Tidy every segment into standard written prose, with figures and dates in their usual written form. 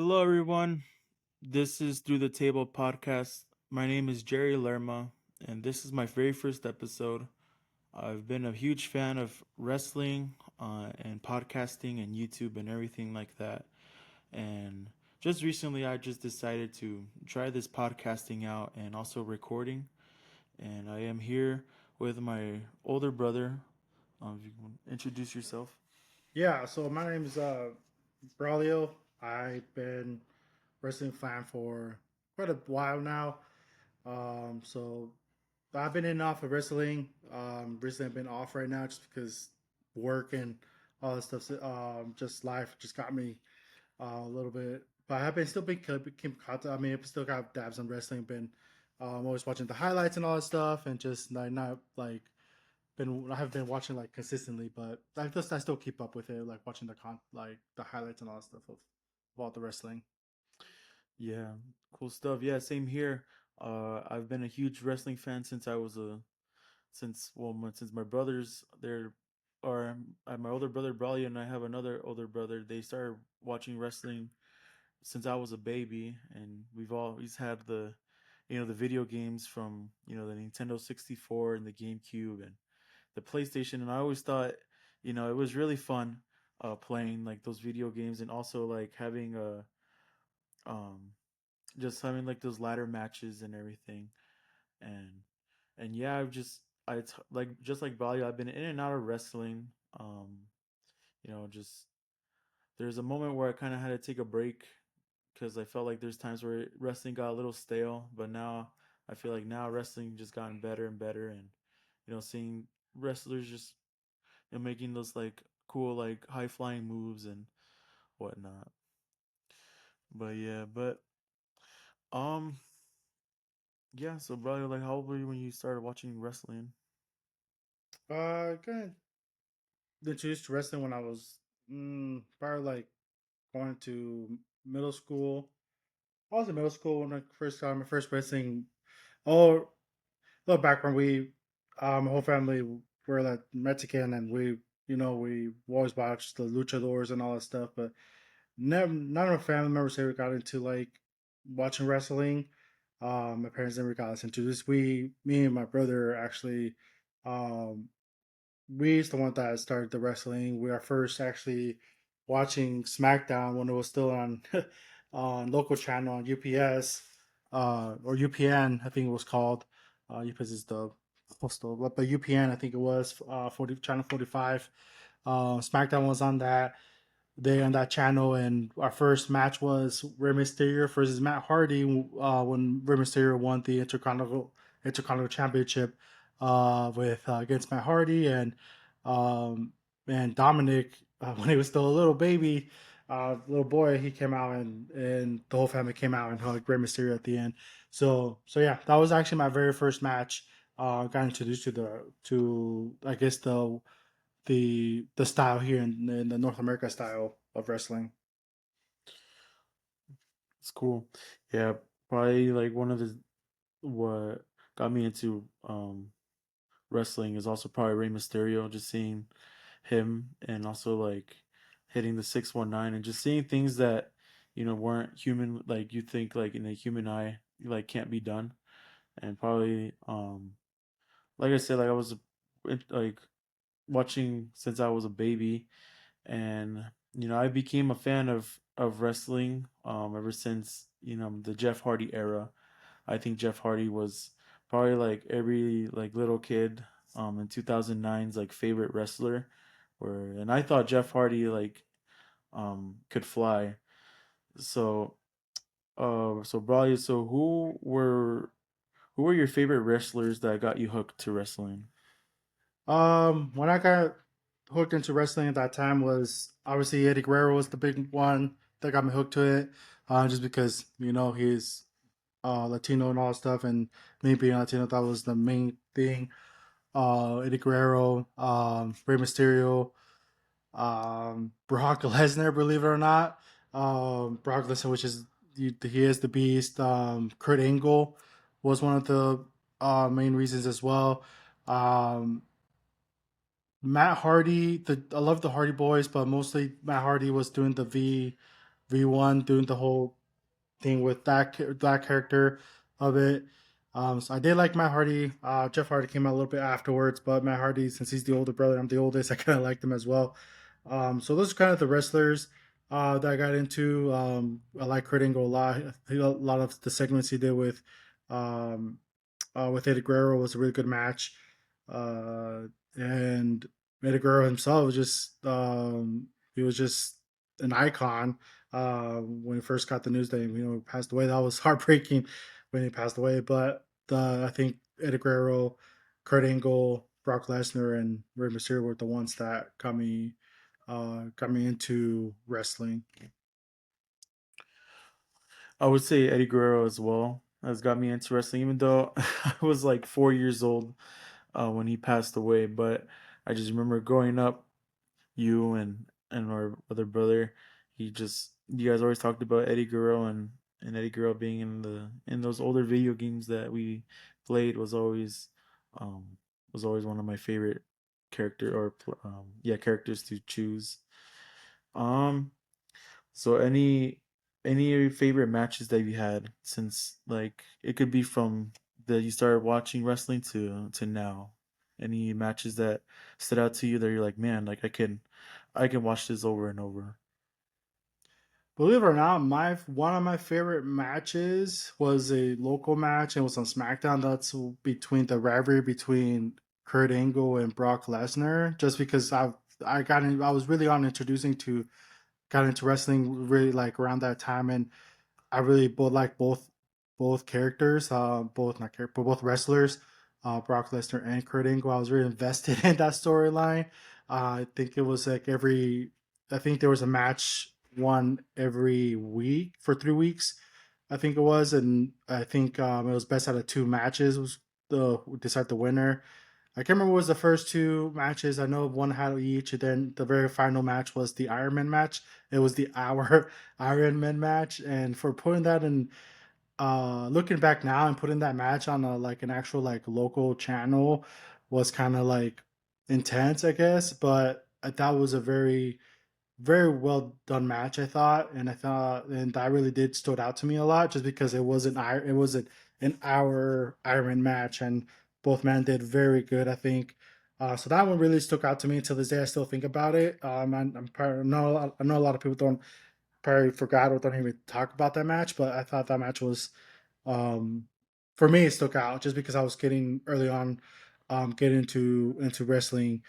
Hello, everyone. This is Through the Table podcast. My name is Jerry Lerma, and this is my very first episode. I've been a huge fan of wrestling and podcasting and YouTube and everything like that. And just recently, I just decided to try this podcasting out and also recording. And I am here with my older brother. If you can introduce yourself. Yeah, so my name is Braulio. I've been wrestling fan for quite a while now. So I've been in and off of wrestling. Recently, I've been off right now just because work and all that stuff. Just life just got me a little bit. But I've been still been keep contact. I mean, I've still got dabs on wrestling. Been always watching the highlights and all that stuff, and just like not like been I haven't been watching like consistently, but I still keep up with it, like watching the highlights and all that stuff of all the wrestling. Yeah, cool stuff. Yeah, same here. I've been a huge wrestling fan since I was a since my brothers they're or my older brother Brawley and I have another older brother. They started watching wrestling since I was a baby, and we've always had the video games from the Nintendo 64 and the GameCube and the PlayStation, and I always thought it was really fun playing like those video games and also like having a um just having like those ladder matches and everything and yeah, like just like Bali, I've been in and out of wrestling. um just there's a moment where I kind of had to take a break because I felt like there's times where wrestling got a little stale, but now I feel like now wrestling just gotten better and better, and seeing wrestlers just making those like cool like high flying moves and whatnot. But yeah, but um yeah, so brother, like how old were you when you started watching wrestling? Got introduced to wrestling when I was probably like going to middle school. I was in middle school when I first got my first wrestling. Oh, little background: my whole family were like Mexican, and we always watched the luchadors and all that stuff, but never none of my family members ever got into like watching wrestling. My parents never got us into this. Me and my brother actually, um, we's the one that started the wrestling. We are first actually watching SmackDown when it was still on on local channel on UPS or UPN, I think it was called. UPS is the postal, but UPN I think it was 45. SmackDown was on that they on that channel, and our first match was Rey Mysterio versus Matt Hardy when Rey Mysterio won the Intercontinental Championship with against Matt Hardy um, and Dominic when he was still a little baby, little boy. He came out and the whole family came out and hugged Rey Mysterio at the end. So yeah, that was actually my very first match. Got introduced to I guess the style here in the North America style of wrestling. It's cool. Yeah, probably like one of the what got me into wrestling is also probably Rey Mysterio. Just seeing him and also like hitting the 619 and just seeing things that weren't human, like you think like in a human eye like can't be done. And probably like I said, like I was like watching since I was a baby, and I became a fan of wrestling ever since the Jeff Hardy era. I think Jeff Hardy was probably like every like little kid in 2009's like favorite wrestler, where and I thought Jeff Hardy like could fly. So Brian, so who were your favorite wrestlers that got you hooked to wrestling? When I got hooked into wrestling at that time was obviously Eddie Guerrero was the big one that got me hooked to it. Just because he's Latino and all that stuff, and me being Latino, that was the main thing. Eddie Guerrero, Rey Mysterio, Brock Lesnar, believe it or not. Brock Lesnar, which is he is the beast. Kurt Angle was one of the main reasons as well. Um, Matt Hardy, I love the Hardy Boys, but mostly Matt Hardy was doing the V1 doing the whole thing with that character of it. So I did like Matt Hardy. Jeff Hardy came out a little bit afterwards, but Matt Hardy, since he's the older brother, I'm the oldest, I kind of liked him as well. So those are kind of the wrestlers that I got into. I like Kurt Angle a lot. A lot of the segments he did um, with Eddie Guerrero was a really good match. And Eddie Guerrero himself was just he was just an icon when he first got the news that he passed away. That was heartbreaking when he passed away. But I think Eddie Guerrero, Kurt Angle, Brock Lesnar, and Rey Mysterio were the ones that got me into wrestling. I would say Eddie Guerrero as well has got me into wrestling, even though I was like 4 years old when he passed away. But I just remember growing up, you and our other brother, you guys always talked about Eddie Guerrero, and Eddie Guerrero being in those older video games that we played um was always one of my favorite characters to choose. Um, so any favorite matches that you had since, like, it could be from that you started watching wrestling to now. Any matches that stood out to you that you're like, man, like I can watch this over and over. Believe it or not, my one of my favorite matches was a local match and it was on SmackDown. That's between the rivalry between Kurt Angle and Brock Lesnar. Just because I was really on introducing to got into wrestling really like around that time, and I really both characters, both not character, but both wrestlers, Brock Lesnar and Kurt Angle. I was really invested in that storyline. I think it was like I think there was a match one every week for 3 weeks. I think it was, and I think it was best out of two matches was the decide the winner. I can't remember what was the first two matches. I know one had each, and then the very final match was the Iron Man match. It was the hour Iron Man match, and for putting that in, looking back now and putting that match on a like an actual like local channel was kind of like intense, I guess. But that was a very well done match, I thought, and and that really did stood out to me a lot, just because it wasn't an hour Iron match, and both men did very good, I think. So that one really stuck out to me until this day. I still think about it. I'm probably, I know a lot of people don't probably forgot or don't even talk about that match, but I thought that match was, um, for me, it stuck out just because I was getting early on, getting into wrestling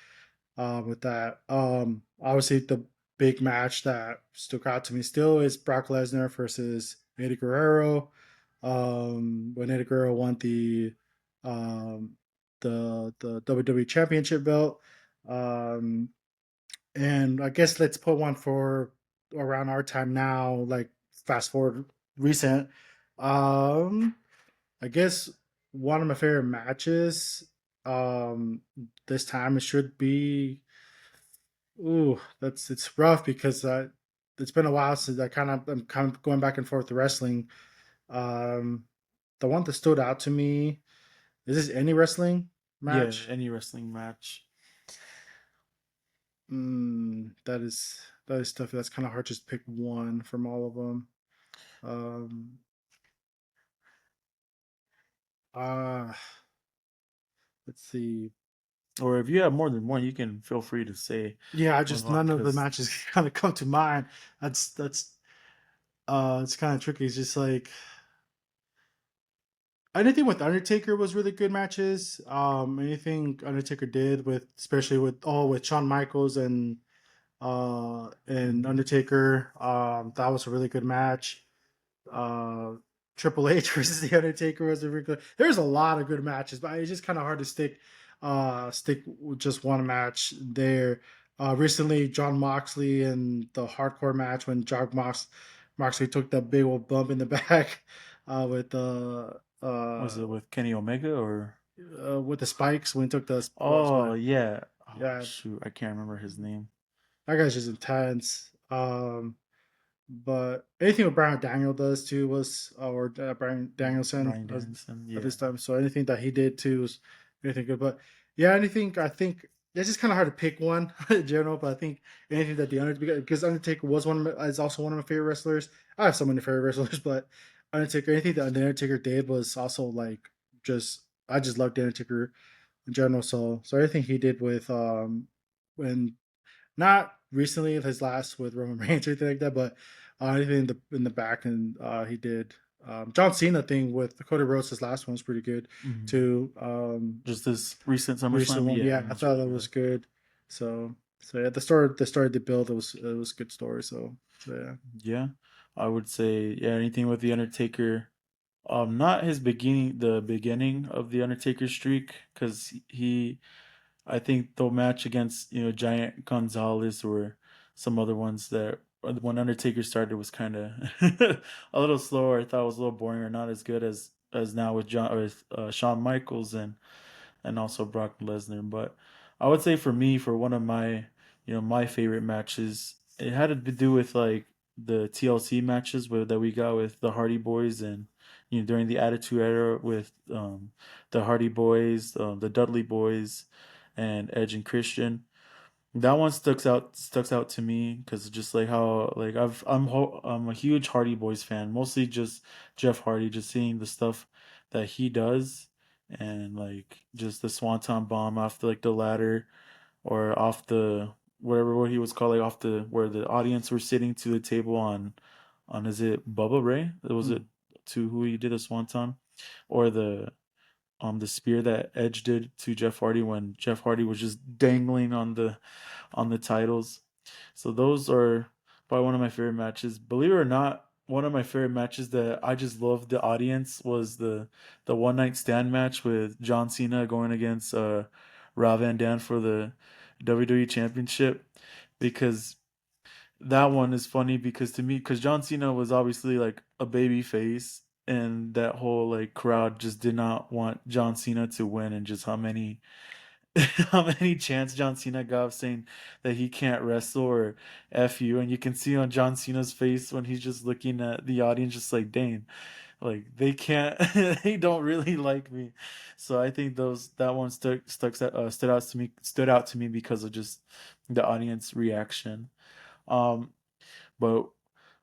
with that. Obviously, the big match that stuck out to me still is Brock Lesnar versus Eddie Guerrero. When Eddie Guerrero won um, the WWE Championship belt. Um, and I guess let's put one for around our time now, like fast forward recent. Um, I guess one of my favorite matches this time it should be. Ooh, that's it's rough because it's been a while since I'm kind of going back and forth to wrestling. Um, the one that stood out to me is this any wrestling Yeah, match? any wrestling match. That is tough. That's kind of hard. Just pick one from all of them. Um, uh, let's see. Or if you have more than one, you can feel free to say Yeah, I one just none of the because matches kind of come to mind. That's it's kind of tricky. It's just like anything with Undertaker was really good matches. Anything Undertaker did with, especially with Shawn Michaels and Undertaker, that was a really good match. Uh, Triple H versus the Undertaker was a really good. There's a lot of good matches, but it's just kind of hard to stick with just one match there. Recently, John Moxley and the hardcore match when Moxley took that big old bump in the back with was it with Kenny Omega or? with the spikes when he took the Oh spike. yeah. Oh Yeah, shoot, I can't remember his name. that guy's just intense. But anything what Brian Daniel does too was, or Brian Danielson Brian Danielson. at Yeah. this time. So anything that he did too was anything good. But yeah, anything I think it's just kind of hard to pick one in general. But I think anything that the Undertaker, because Undertaker was is also one of my favorite wrestlers. I have so many favorite wrestlers, but Undertaker, anything that the Undertaker did was also like just I just loved the Undertaker in general. So everything he did with when not recently his last with Roman Reigns or anything like that, but anything in the back and he did John Cena thing with Cody Rhodes. His last one was pretty good Mhm. too. Just this recent Recent SummerSlam, one, yeah, yeah, it I was thought really that good. was good. So yeah, the story they built it was a good story. So yeah. Yeah, I would say yeah. Anything with the Undertaker, not his beginning, the beginning of the Undertaker streak, because I think the match against Giant Gonzalez or some other ones that when Undertaker started was kind of a little slower. I thought it was a little boring or not as good as now with John or Shawn Michaels and also Brock Lesnar. But I would say for me, for one of my my favorite matches, it had to do with like the TLC matches that we got with the Hardy Boys and during the Attitude Era with the Hardy Boys, the Dudley Boys, and Edge and Christian. That one sticks out to me because just like how like I'm a huge Hardy Boys fan, mostly just Jeff Hardy, just seeing the stuff that he does and like just the Swanton bomb off like the ladder or off the whatever what he was called, like off the where the audience were sitting to the table on is it Bubba Ray? Was it Mm. to who he did a Swanton or the spear that Edge did to Jeff Hardy when Jeff Hardy was just dangling on the titles. So those are probably one of my favorite matches. Believe it or not, one of my favorite matches that I just loved the audience was the one night stand match with John Cena going against Rob Van Dam for the WWE Championship because that one is funny because to me because John Cena was obviously like a baby face and that whole like crowd just did not want John Cena to win and just how many how many chants John Cena got of saying that he can't wrestle or F you. And you can see on John Cena's face when he's just looking at the audience, just like, dang, like they can't, they don't really like me. So I think that one stood out to me because of just the audience reaction. Um, but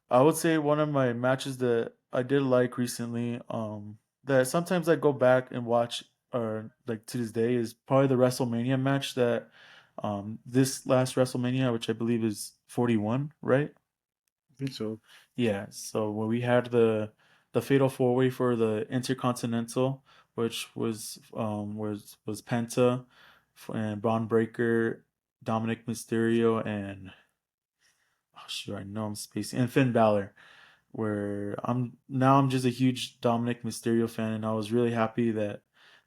I would say one of my matches that I did like recently, that sometimes I go back and watch, or like to this day, is probably the WrestleMania match that, this last WrestleMania, which I believe is 41, right? I think so. Yeah. So when we had the Fatal Four Way for the Intercontinental, which was Penta and Braun Breaker, Dominic Mysterio, and oh shoot, I know I'm spacing, and Finn Balor where I'm just a huge Dominic Mysterio fan, and I was really happy that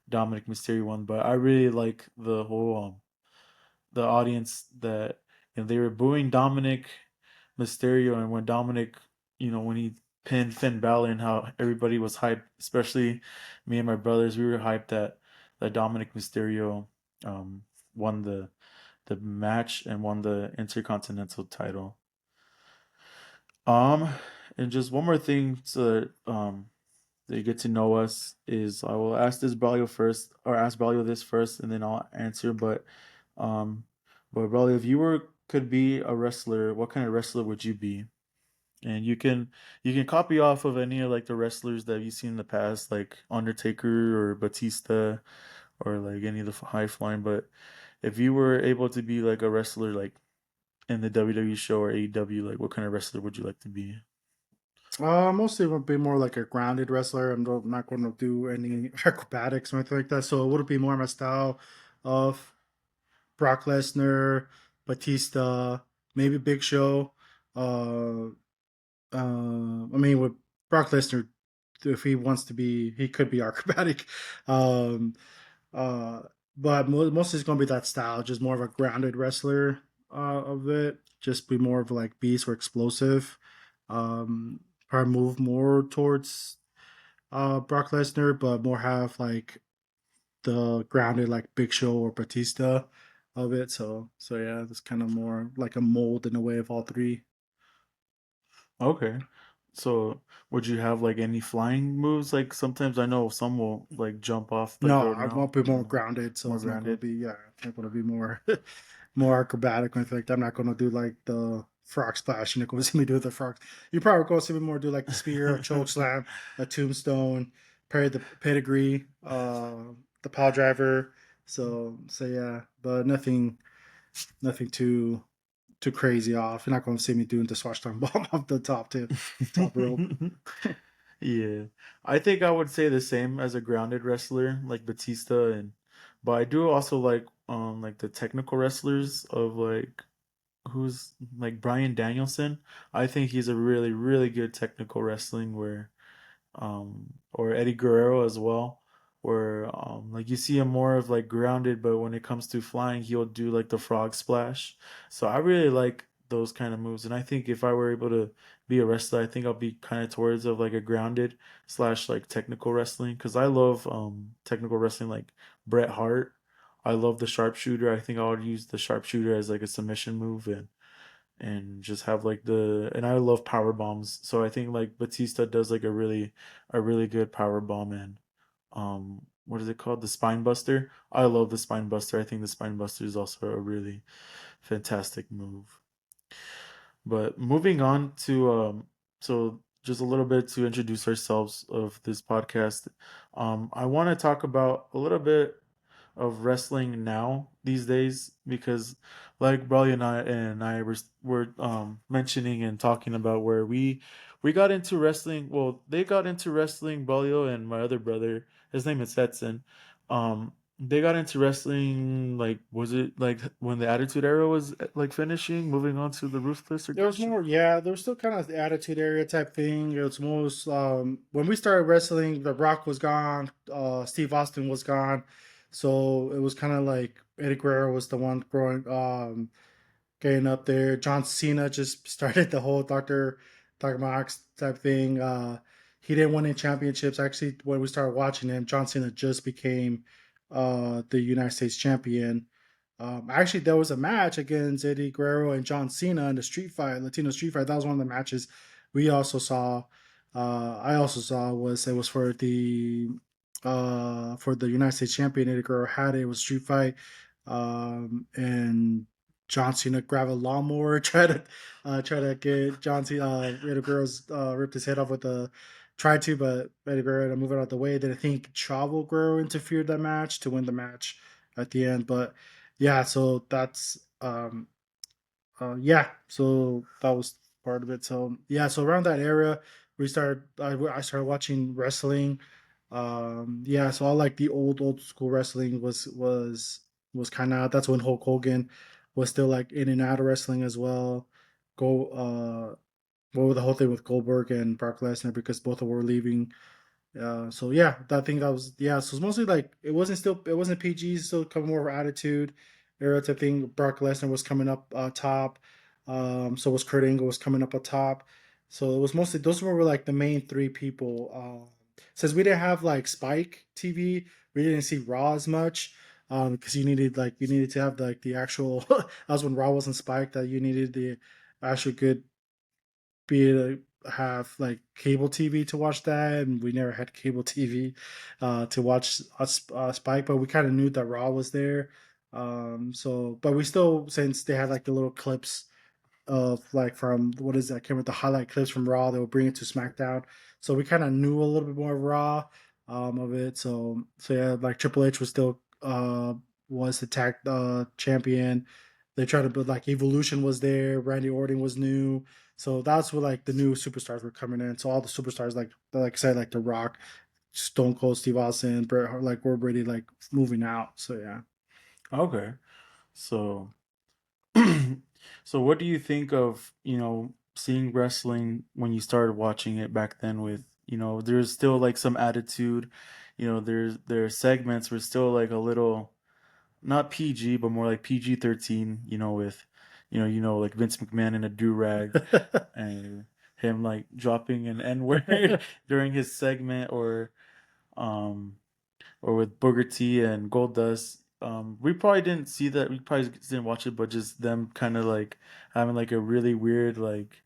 Dominic Mysterio won. But I really like the whole the audience that they were booing Dominic Mysterio, and when Dominic, when he pinned Finn Balor, and how everybody was hyped, especially me and my brothers, we were hyped that Dominic Mysterio um, won the match and won the Intercontinental title. Um, and just one more thing that you get to know us is I will ask this Braulio first, or ask Braulio this first, and then I'll answer. Um, but Braulio, if you could be a wrestler, what kind of wrestler would you be? And you can copy off of any of like the wrestlers that you've seen in the past, like Undertaker or Batista, or like any of the high flying. But if you were able to be like a wrestler, like in the WWE show or AEW, like what kind of wrestler would you like to be? Mostly would be more like a grounded wrestler. Not going to do any acrobatics or anything like that. So it would be more my style of Brock Lesnar, Batista, maybe Big Show. Uh, I mean, with Brock Lesnar, if he wants to be, he could be acrobatic. Um, uh, but mostly it's gonna be that style, just more of a grounded wrestler of it. Just be more of like beast or explosive. Probably move more towards Brock Lesnar, but more have like the grounded like Big Show or Batista of it. So yeah, it's kind of more like a mold in a way of all three. Okay. So would you have like any flying moves? Like sometimes I know some will like jump off like No, the I ground, won't be you more know, grounded, so more it's not gonna grounded. be it's not gonna be more more acrobatic. In fact, I'm not gonna do like the frog splash. You're not gonna see me do the frog. You probably gonna see me more do like the spear, a choke slam, a tombstone, the pedigree, the power driver. So yeah, but nothing too crazy off. You're not gonna see me doing the swashdown bomb off the top rope. Yeah. I think I would say the same as a grounded wrestler like Batista, and but I do also like the technical wrestlers of like who's like Brian Danielson. I think he's a really really good technical wrestling where or Eddie Guerrero as well, where like you see him more of like grounded, but when it comes to flying, he'll do like the frog splash. So I really like those kind of moves, and I think if I were able to be a wrestler, I think I'll be kind of towards of like a grounded slash like technical wrestling because I love technical wrestling like Bret Hart. I love the sharpshooter. I think I would use the sharpshooter as like a submission move and just have like the and I love power bombs. So I think like Batista does like a really good power bomb and what is it called? The spine buster. I love the spine buster. I think the spine buster is also a really fantastic move. But moving on to so just a little bit to introduce ourselves of this podcast. I want to talk about a little bit of wrestling now these days because like Brawley and I were mentioning and talking about where we got into wrestling. Well, they got into wrestling, Brawley and my other brother, his name is Setson. They got into wrestling like was it like when the Attitude Era was like finishing, moving on to the Ruthless There was Aggression? more, yeah. There was still kind of the attitude area type thing. It was most when we started wrestling. The Rock was gone. Steve Austin was gone, so it was kind of like Eddie Guerrero was the one growing, getting up there. John Cena just started the whole Doctor Max type thing. He didn't win any championships. Actually, when we started watching him, John Cena just became the United States champion. Actually, there was a match against Eddie Guerrero and John Cena in the Street Fight, Latino Street Fight. That was one of the matches we also saw. I also saw was it was for the United States champion. Eddie Guerrero had it. It was Street Fight, and John Cena grabbed a lawnmower, try to get John Cena. Eddie Guerrero's ripped his head off with a tried to, but Eddie Guerrero to move it out of the way. Then I think Chavo Guerrero interfered that match to win the match at the end. But yeah, so that's yeah, so that was part of it. So yeah, so around that era, I started watching wrestling. Yeah, so I like the old school wrestling was kind of that's when Hulk Hogan was still like in and out of wrestling as well. Go what was the whole thing with Goldberg and Brock Lesnar because both of them were leaving. So yeah, I think that was yeah. So it's mostly like it wasn't PG, still coming more of attitude era type thing. Brock Lesnar was coming up top. So was Kurt Angle was coming up top. So it was mostly those were like the main three people. Since we didn't have like Spike TV, we didn't see Raw as much. Because you needed to have like the actual. That was when Raw wasn't Spike. That you needed the actual good be able to have like cable TV to watch that, and we never had cable TV to watch us Spike, but we kind of knew that Raw was there. So, but we still since they had like the little clips of like from what is that? I can't remember the highlight clips from Raw. They will bring it to SmackDown, so we kind of knew a little bit more of Raw of it. So yeah, like Triple H was still was the tag champion. They tried to build like Evolution was there. Randy Orton was new. So that's where like the new superstars were coming in. So all the superstars like I said like The Rock, Stone Cold Steve Austin, Bret Hart, like were already like moving out. So yeah. Okay. So so what do you think of, seeing wrestling when you started watching it back then with, there's still like some attitude, their segments were still like a little not PG, but more like PG-13, with like Vince McMahon in a do-rag and him like dropping an N-word during his segment um or with Booker T and Goldust. We probably didn't see that. We probably didn't watch it, but just them kind of like having like a really weird like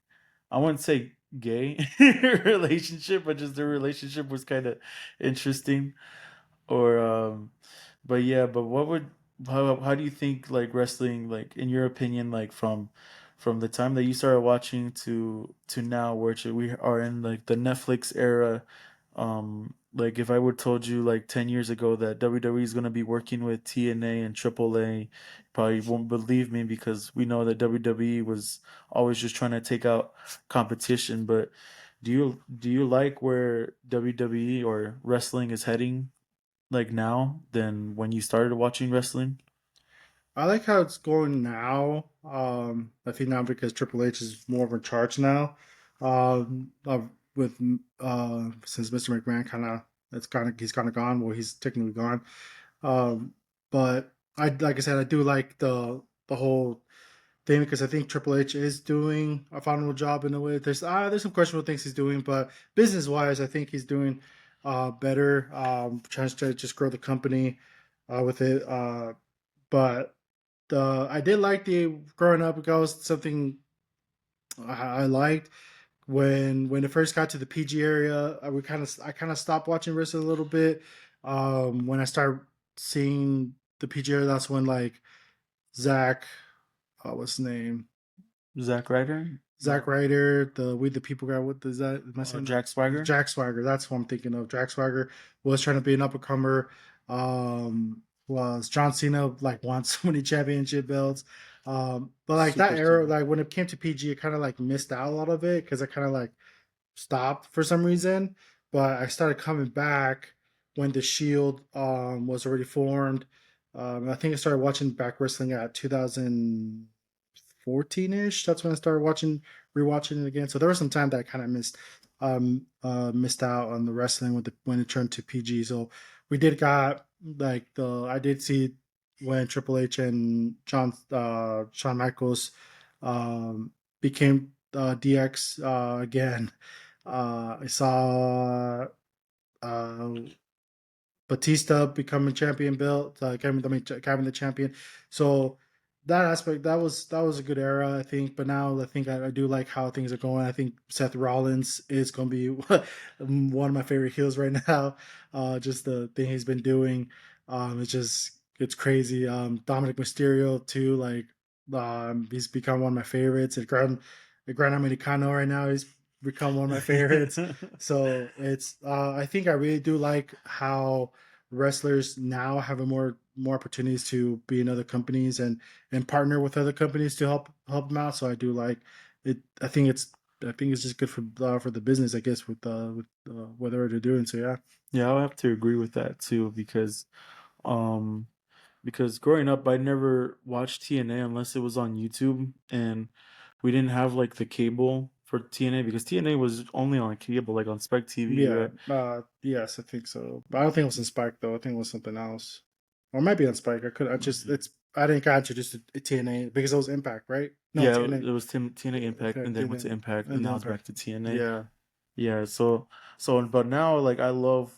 I wouldn't say gay relationship, but just their relationship was kind of interesting. Or but yeah, but what would how do you think like wrestling, like in your opinion, like from the time that you started watching to now, which we are in like the Netflix era, like if I would told you like 10 years ago that WWE is going to be working with TNA and AAA, you probably won't believe me because we know that WWE was always just trying to take out competition. But do you like where WWE or wrestling is heading like now than when you started watching wrestling? I like how it's going now. I think now because Triple H is more of in charge now. With since Mr. McMahon he's kind of gone. Well, he's technically gone. Um, but I like I said, I do like the whole thing because I think Triple H is doing a phenomenal job in a way. There's some questionable things he's doing, but business wise, I think he's doing better. Trying to just grow the company with it. But I did like the growing up. It was something I liked when it first got to the PG area. I kind of stopped watching wrestling a little bit. When I started seeing the PG area, that's when like Zach, what's his name? Zack Ryder? Zack Ryder, the We the People guy. What is that? Am I saying Jack that? Swagger? Jack Swagger. That's what I'm thinking of. Jack Swagger was trying to be an up and comer. Was John Cena like won so many championship belts? But like that Super era, Cena. like when it came to PG, it kind of like missed out a lot of it because I kind of like stopped for some reason. But I started coming back when the Shield was already formed. I think I started watching back wrestling at 2014 ish. That's when I started rewatching it again. So there was some time that I kind of missed out on the wrestling when it turned to PG. So we did got like the I did see when Triple H and Shawn Michaels became DX again. I saw uh, Batista becoming champion belt, becoming the champion. So that aspect that was a good era, I think. But now I think I do like how things are going. I think Seth Rollins is going to be one of my favorite heels right now. Just the thing he's been doing, it's crazy. Dominic Mysterio too, like he's become one of my favorites. Gran Americano right now, he's become one of my favorites. So it's I think I really do like how wrestlers now have more opportunities to be in other companies and partner with other companies to help them out. So I do like it. I think it's just good for the business, I guess, with whatever they're doing. So yeah. Yeah, I'll have to agree with that too um because growing up I never watched TNA unless it was on YouTube, and we didn't have like the cable for TNA because TNA was only on cable, like on Spec TV, Yeah, right? yes, I think so. But I don't think it was in Spike though. I think it was something else, or it might be on Spike. I didn't get introduced to TNA because it was Impact, right? No, Yeah, TNA. it was TNA Impact, and then went to TNA Impact, and and now it's Impact. back to TNA. Yeah, Yeah, so but now like I love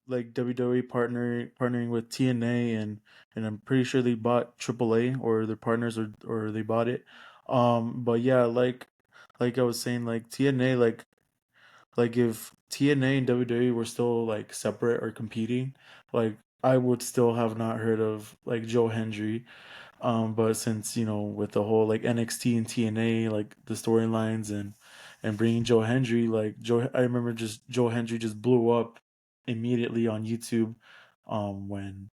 like WWE partnering with TNA, and I'm pretty sure they bought AAA, or their partners, or they bought it. But yeah, like I was saying, like TNA, like if TNA and WWE were still like separate or competing, like I would still have not heard of like Joe Hendry. But since with the whole like NXT and TNA, like the storylines, and bringing Joe Hendry, like I remember just Joe Hendry just blew up immediately on YouTube. When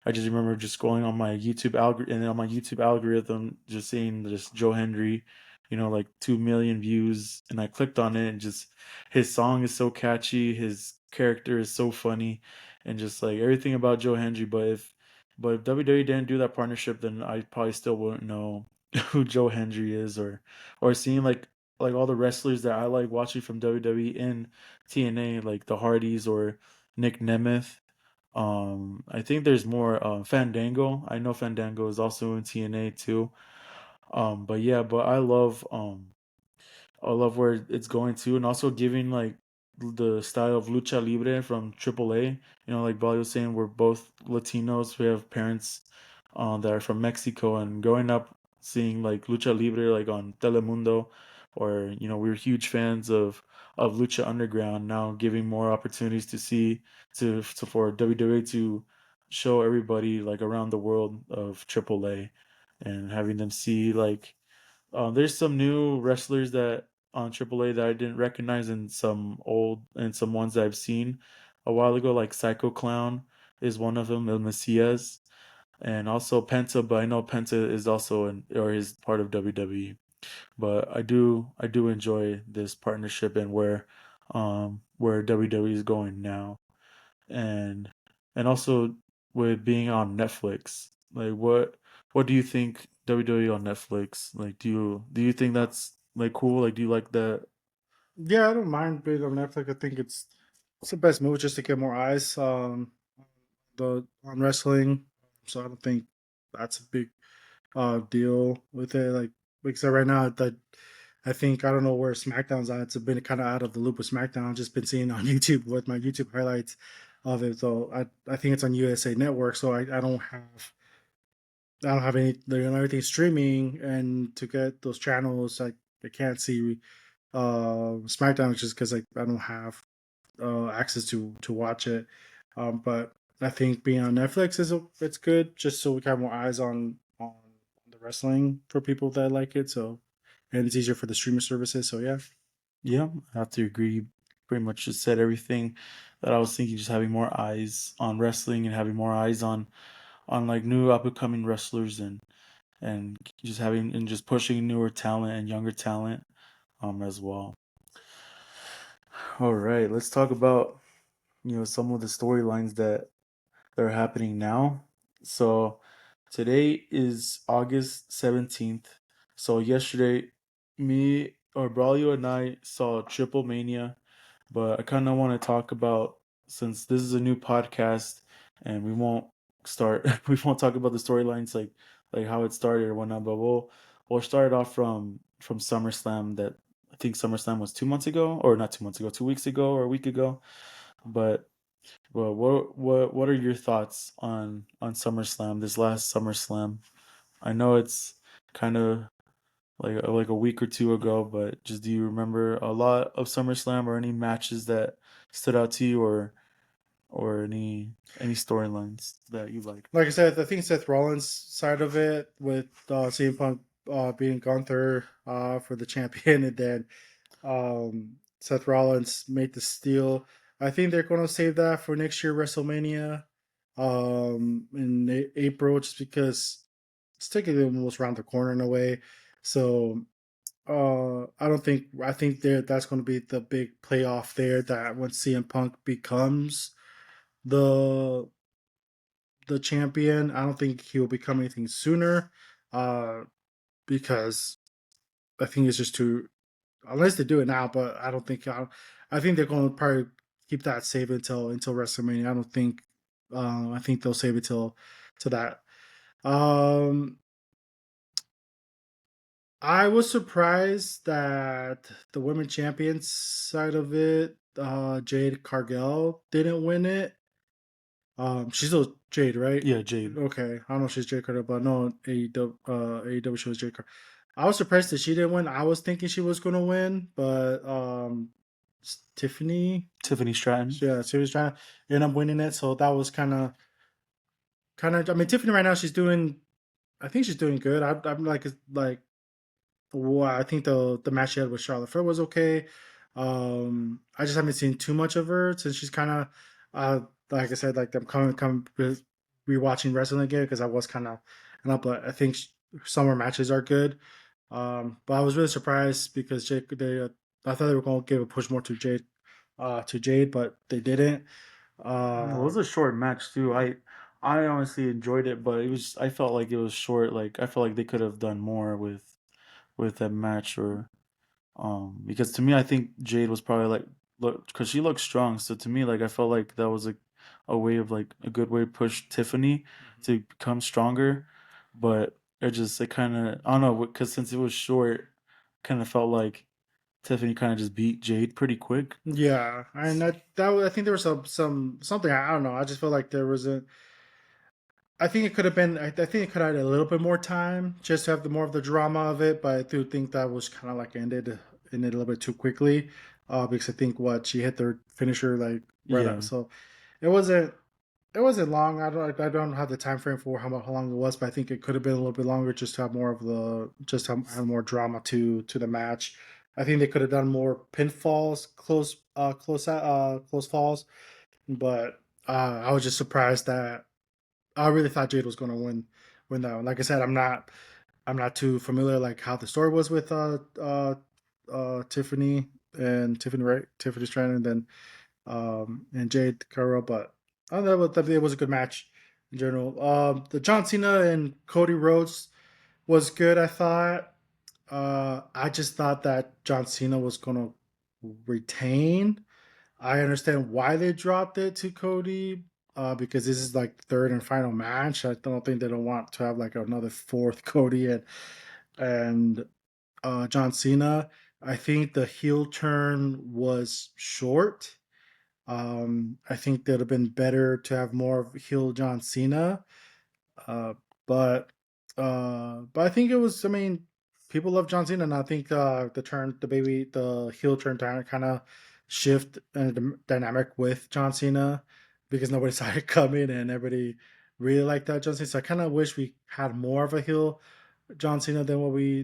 I just remember just going on my YouTube algorithm, and on my YouTube algorithm, just seeing just Joe Hendry, like 2 million views, and I clicked on it, and just his song is so catchy, his character is so funny, and just like everything about Joe Hendry. But if WWE didn't do that partnership, then I probably still wouldn't know who Joe Hendry is, or seeing like all the wrestlers that I like watching from WWE in TNA, like the Hardys or Nick Nemeth. I think there's more. Fandango. I know Fandango is also in TNA too. But yeah, but I love where it's going to, and also giving like the style of lucha libre from AAA. Like Bali was saying, we're both Latinos. We have parents that are from Mexico, and growing up seeing like lucha libre like on Telemundo or we were huge fans of Lucha Underground. Now giving more opportunities to see to for WWE to show everybody like around the world of AAA, and having them see like there's some new wrestlers that on AAA that I didn't recognize, and some old and some ones that I've seen a while ago, like Psycho Clown is one of them, El Messias, and also Penta. But I know Penta is also or is part of WWE. But I do enjoy this partnership and where WWE is going now, and also with being on Netflix. Like what do you think WWE on Netflix? Like do you think that's like cool? Like do you like that? Yeah, I don't mind being on Netflix. I think it's the best move just to get more eyes the on wrestling. So I don't think that's a big deal with it. Like right now, that I think I don't know where SmackDown's at. It's been kind of out of the loop with SmackDown. I've just been seeing on YouTube with my YouTube highlights of it. So I think it's on USA Network. So I don't have any, everything streaming, and to get those channels, I can't see SmackDown just because I don't have access to watch it. But I think being on Netflix it's good just so we can have more eyes on the wrestling for people that like it. So and it's easier for the streaming services. So yeah. Yeah, I have to agree. You pretty much just said everything that I was thinking. Just having more eyes on wrestling and having more eyes on like new up and coming wrestlers, and just having and just pushing newer talent and younger talent as well. All right, let's talk about some of the storylines that are happening now. So today is August 17th. So yesterday, me or Braulio and I saw Triple Mania, but I kind of want to talk about, since this is a new podcast and we won't start we won't talk about the storylines like how it started or whatnot, but we'll start off from SummerSlam. That I think SummerSlam was 2 months ago, or not 2 months ago, 2 weeks ago or a week ago. But what are your thoughts on SummerSlam, this last SummerSlam? I know it's kind of like a week or two ago, but just do you remember a lot of SummerSlam or any matches that stood out to you, or any storylines that you like? Like I said, I think Seth Rollins' side of it with CM Punk beating Gunther for the champion, and then Seth Rollins made the steal. I think they're going to save that for next year WrestleMania in April, just because it's taking almost around the corner in a way. So I think that's going to be the big playoff there. That when CM Punk becomes the the champion, I don't think he will become anything sooner, uh, because I think it's just too, unless they do it now. But I think they're going to probably keep that safe until WrestleMania. I don't think. I think they'll save it till that. Um, I was surprised that the women champions side of it, Jade Cargill didn't win it. She's still Jade, right? Yeah, Jade. Okay, I don't know if she's Jade Cargill, but no, AEW shows Jade Cargill. I was surprised that she didn't win. I was thinking she was gonna win, but Tiffany, Tiffany Stratton. yeah, she was trying to end up winning it. So that was kind of. I mean, Tiffany right now she's doing. I think she's doing good. I'm like well, I think the match she had with Charlotte Flair was okay. I just haven't seen too much of her since she's kind of, like I said, like I'm coming rewatching wrestling again because I was kind of, but I think some of her matches are good. But I was really surprised because I thought they were going to give a push more to Jade, but they didn't. It Uh, was a short match too. I honestly enjoyed it, but I felt like it was short. Like I felt like they could have done more with that match, or because to me I think Jade was probably like, look, because she looked strong. So to me, like I felt like that was a way of like a good way to push Tiffany to become stronger. But it kind of, I don't know, because since it was short, kind of felt like Tiffany kind of just beat Jade pretty quick. yeah, and I think there was something I don't know. I just felt like there wasn't. I think it could have been. I think it could have had a little bit more time just to have the more of the drama of it. But I do think that was kind of like ended a little bit too quickly, because I think what she hit the finisher like right out. Yeah. So it wasn't it wasn't long. I don't have the time frame for how long it was, but I think it could have been a little bit longer just to have more of the just to have more drama to the match. I think they could have done more pinfalls, close falls, but I was just surprised that I really thought Jade was going to win that one. Like I said, I'm not too familiar like how the story was with Tiffany and Tiffany, right? Tiffany Strand and then and Jade Carroll, but I thought it was a good match in general. The John Cena and Cody Rhodes was good. I thought. I just thought that John Cena was gonna retain. I understand why they dropped it to Cody, because this is like third and final match. I don't think they don't want to have like another fourth Cody and John Cena. I think the heel turn was short. I think that would have been better to have more of heel John Cena. Uh, but I think it was. I mean, people love John Cena, and I think the heel turn kind of shift and the dynamic with John Cena because nobody saw it coming, and everybody really liked that John Cena. So I kind of wish we had more of a heel John Cena than we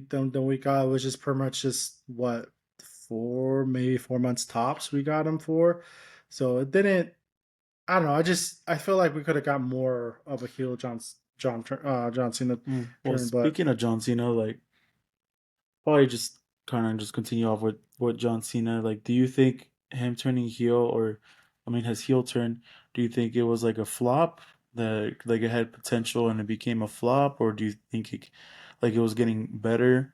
got. It was just pretty much just what maybe 4 months tops we got him for. So it didn't. I don't know. I feel like we could have got more of a heel John Cena Well, turn, but speaking of John Cena, like probably just kind of just continue off with what John Cena. Like, do you think him turning heel, or I mean, his heel turn? Do you think it was like a flop that like it had potential and it became a flop, or do you think like it was getting better,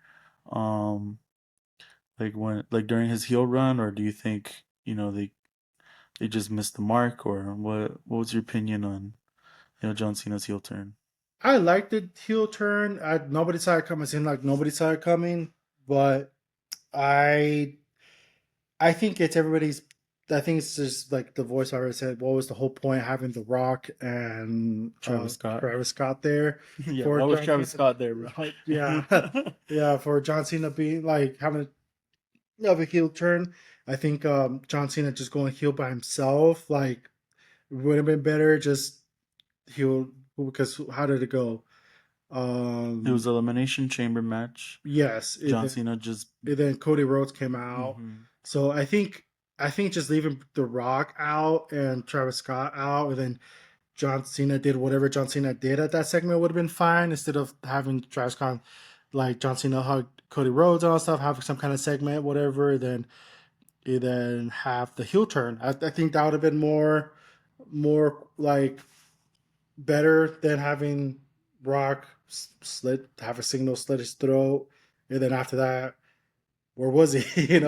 um, like when like during his heel run, or do you think they just missed the mark, or what was your opinion on John Cena's heel turn? I liked the heel turn. Nobody saw it coming. It seemed like nobody saw it coming, but I I think it's everybody's. I think it's just like the voice already said. What was the whole point of having The Rock and Travis Scott. Travis Scott there Yeah, for why was John Travis Cena? Scott there, bro? Yeah, yeah, for John Cena being like having a heel turn. I think John Cena just going heel by himself like would have been better. Just heel because how did it go? It was Um, an elimination chamber match. yes, John Cena just. and then Cody Rhodes came out. Hmm. So I think just leaving The Rock out and Travis Scott out, and then John Cena did whatever John Cena did at that segment would have been fine instead of having Travis Scott like John Cena hug Cody Rhodes and all that stuff, have some kind of segment, whatever. Then have the heel turn. I think that would have been more like better than having Rock have a signal slit his throat, and then after that, where was he? He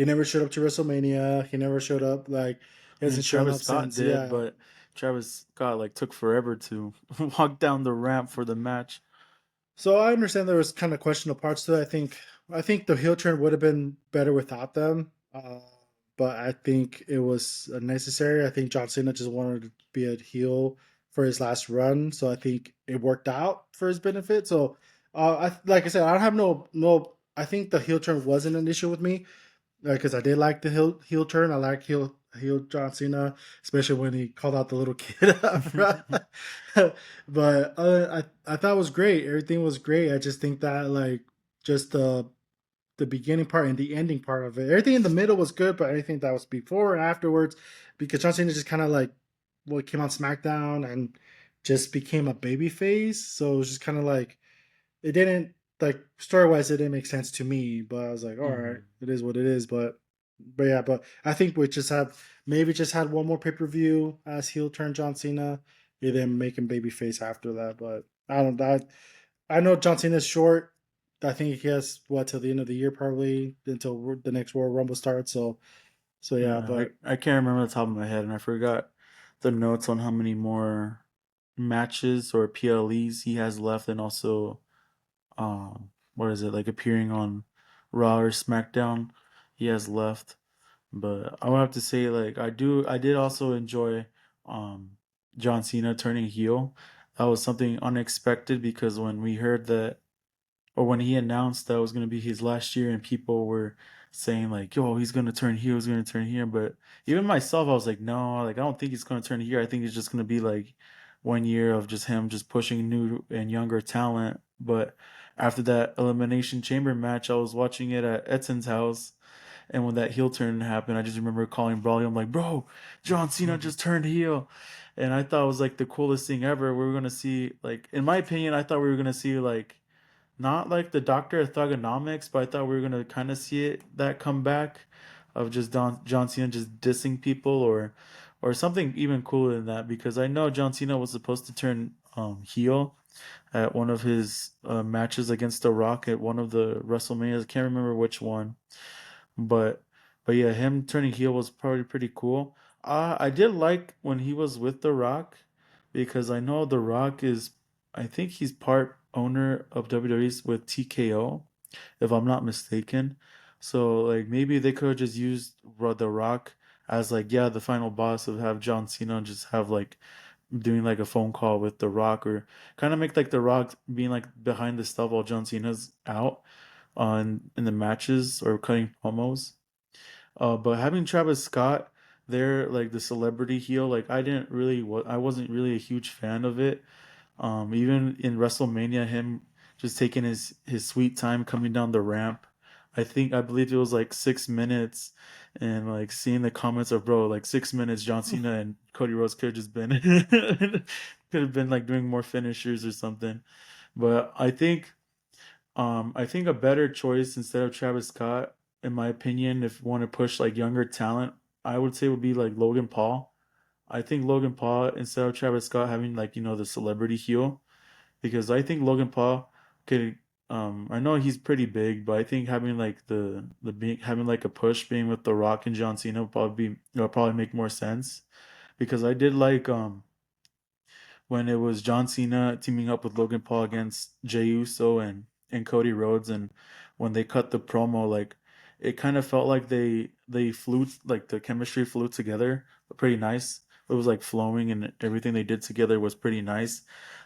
never showed up to WrestleMania. He never showed up. Like he I mean, hasn't shown Travis up Scott since. did, Yeah. but Travis Scott like took forever to walk down the ramp for the match. So I understand there was kind of questionable parts to it. I think the heel turn would have been better without them. But I think it was necessary. I think John Cena just wanted to be a heel for his last run, so I think it worked out for his benefit. So, like I said, I don't have no. I think the heel turn wasn't an issue with me because I did like the heel turn. I like heel John Cena, especially when he called out the little kid up front. But I thought it was great. Everything was great. I just think that like just the beginning part and the ending part of it, everything in the middle was good, but anything that was before and afterwards, because John Cena just kind of like came on SmackDown and just became a baby face. So it was just kind of like it didn't like story wise it didn't make sense to me, but I was like, all right, Hmm. it is what it is. But yeah, but I think we just had one more pay-per-view as heel turn John Cena and then make him babyface after that. But I know John Cena's short. I think he has what till the end of the year probably until the next Royal Rumble starts. So yeah, Yeah, but I can't remember the top of my head, and I forgot the notes on how many more matches or PLEs he has left, and also what is it like appearing on Raw or SmackDown he has left. But I would have to say like I did also enjoy um John Cena turning heel. that was something unexpected because when we heard that, or when he announced that it was going to be his last year, and people were saying like, "Yo, he's going to turn heel, he's going to turn here," but even myself, I was like, "No, like I don't think he's going to turn here. I think it's just going to be like 1 year of just him just pushing new and younger talent." But after that Elimination Chamber match, I was watching it at Edson's house, and when that heel turn happened, I just remember calling Brawley. I'm like, "Bro, John Cena just turned heel," and I thought it was like the coolest thing ever. We were gonna see, like, in my opinion, I thought we were gonna see like not like the Doctor of Thugonomics, but I thought we were gonna kind of see it that comeback of just John Cena just dissing people, or something even cooler than that, because I know John Cena was supposed to turn heel at one of his matches against The Rock at one of the WrestleManias. I can't remember which one, but yeah, him turning heel was probably pretty cool. I did like when he was with The Rock, because I know The Rock is, I think he's part owner of WWE's with TKO, if I'm not mistaken. So like maybe they could have just used The Rock as like, yeah, the final boss, of have John Cena just have like doing like a phone call with The Rock, or kind of make like The Rock being like behind the stuff while John Cena's out on in the matches or cutting promos. But having Travis Scott there, like the celebrity heel, like I wasn't really a huge fan of it. Even in WrestleMania, him just taking his sweet time coming down the ramp. I believe it was like 6 minutes, and like seeing the comments of, bro, like 6 minutes, John Cena and Cody Rhodes could have just been could have been like doing more finishers or something. But I think a better choice instead of Travis Scott, in my opinion, if you want to push like younger talent, I would say would be like Logan Paul. I think Logan Paul, instead of Travis Scott having like, the celebrity heel, because I think Logan Paul could. I know he's pretty big, but I think having like the being having like a push being with The Rock and John Cena would probably make more sense, because I did like when it was John Cena teaming up with Logan Paul against Jey Uso and Cody Rhodes, and when they cut the promo, like it kind of felt like they flew, like the chemistry flew together pretty nice. It was like flowing, and everything they did together was pretty nice.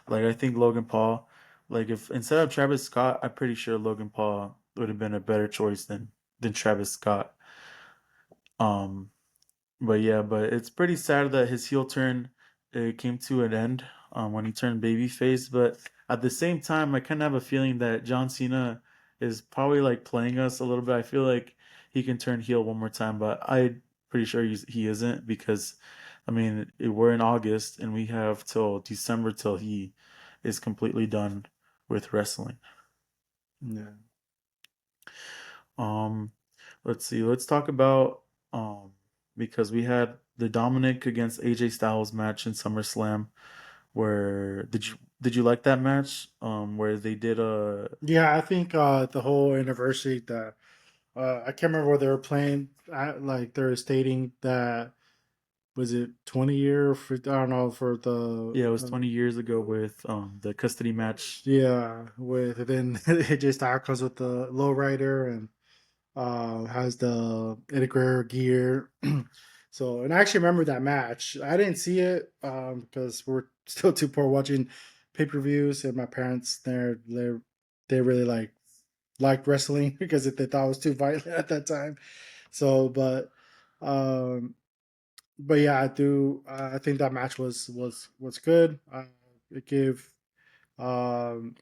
Like I think Logan Paul, like if instead of Travis Scott, I'm pretty sure Logan Paul would have been a better choice than Travis Scott. Um, but yeah, but it's pretty sad that his heel turn, it came to an end when he turned babyface. But at the same time, I kind of have a feeling that John Cena is probably like playing us a little bit. I feel like he can turn heel one more time, but I'm pretty sure he isn't, because I mean we're in August and we have till December till he is completely done with wrestling. Yeah. Um, let's see. Let's talk about um because we had the Dominic against AJ Styles match in SummerSlam. Where did you like that match? Where they did a Yeah, I think the whole anniversary that I can't remember what they were playing. Like they were stating that, was it 20 year for, I don't know, for the yeah, it was 20 years ago with the custody match. yeah, with, and then AJ Styles comes with the lowrider and has the Eddie Guerrero gear. So, and I actually remember that match. I didn't see it because we're still too poor watching pay per views, and my parents they really liked wrestling because they thought it was too violent at that time. So, um, but yeah, I do. I think that match was good. It gave um,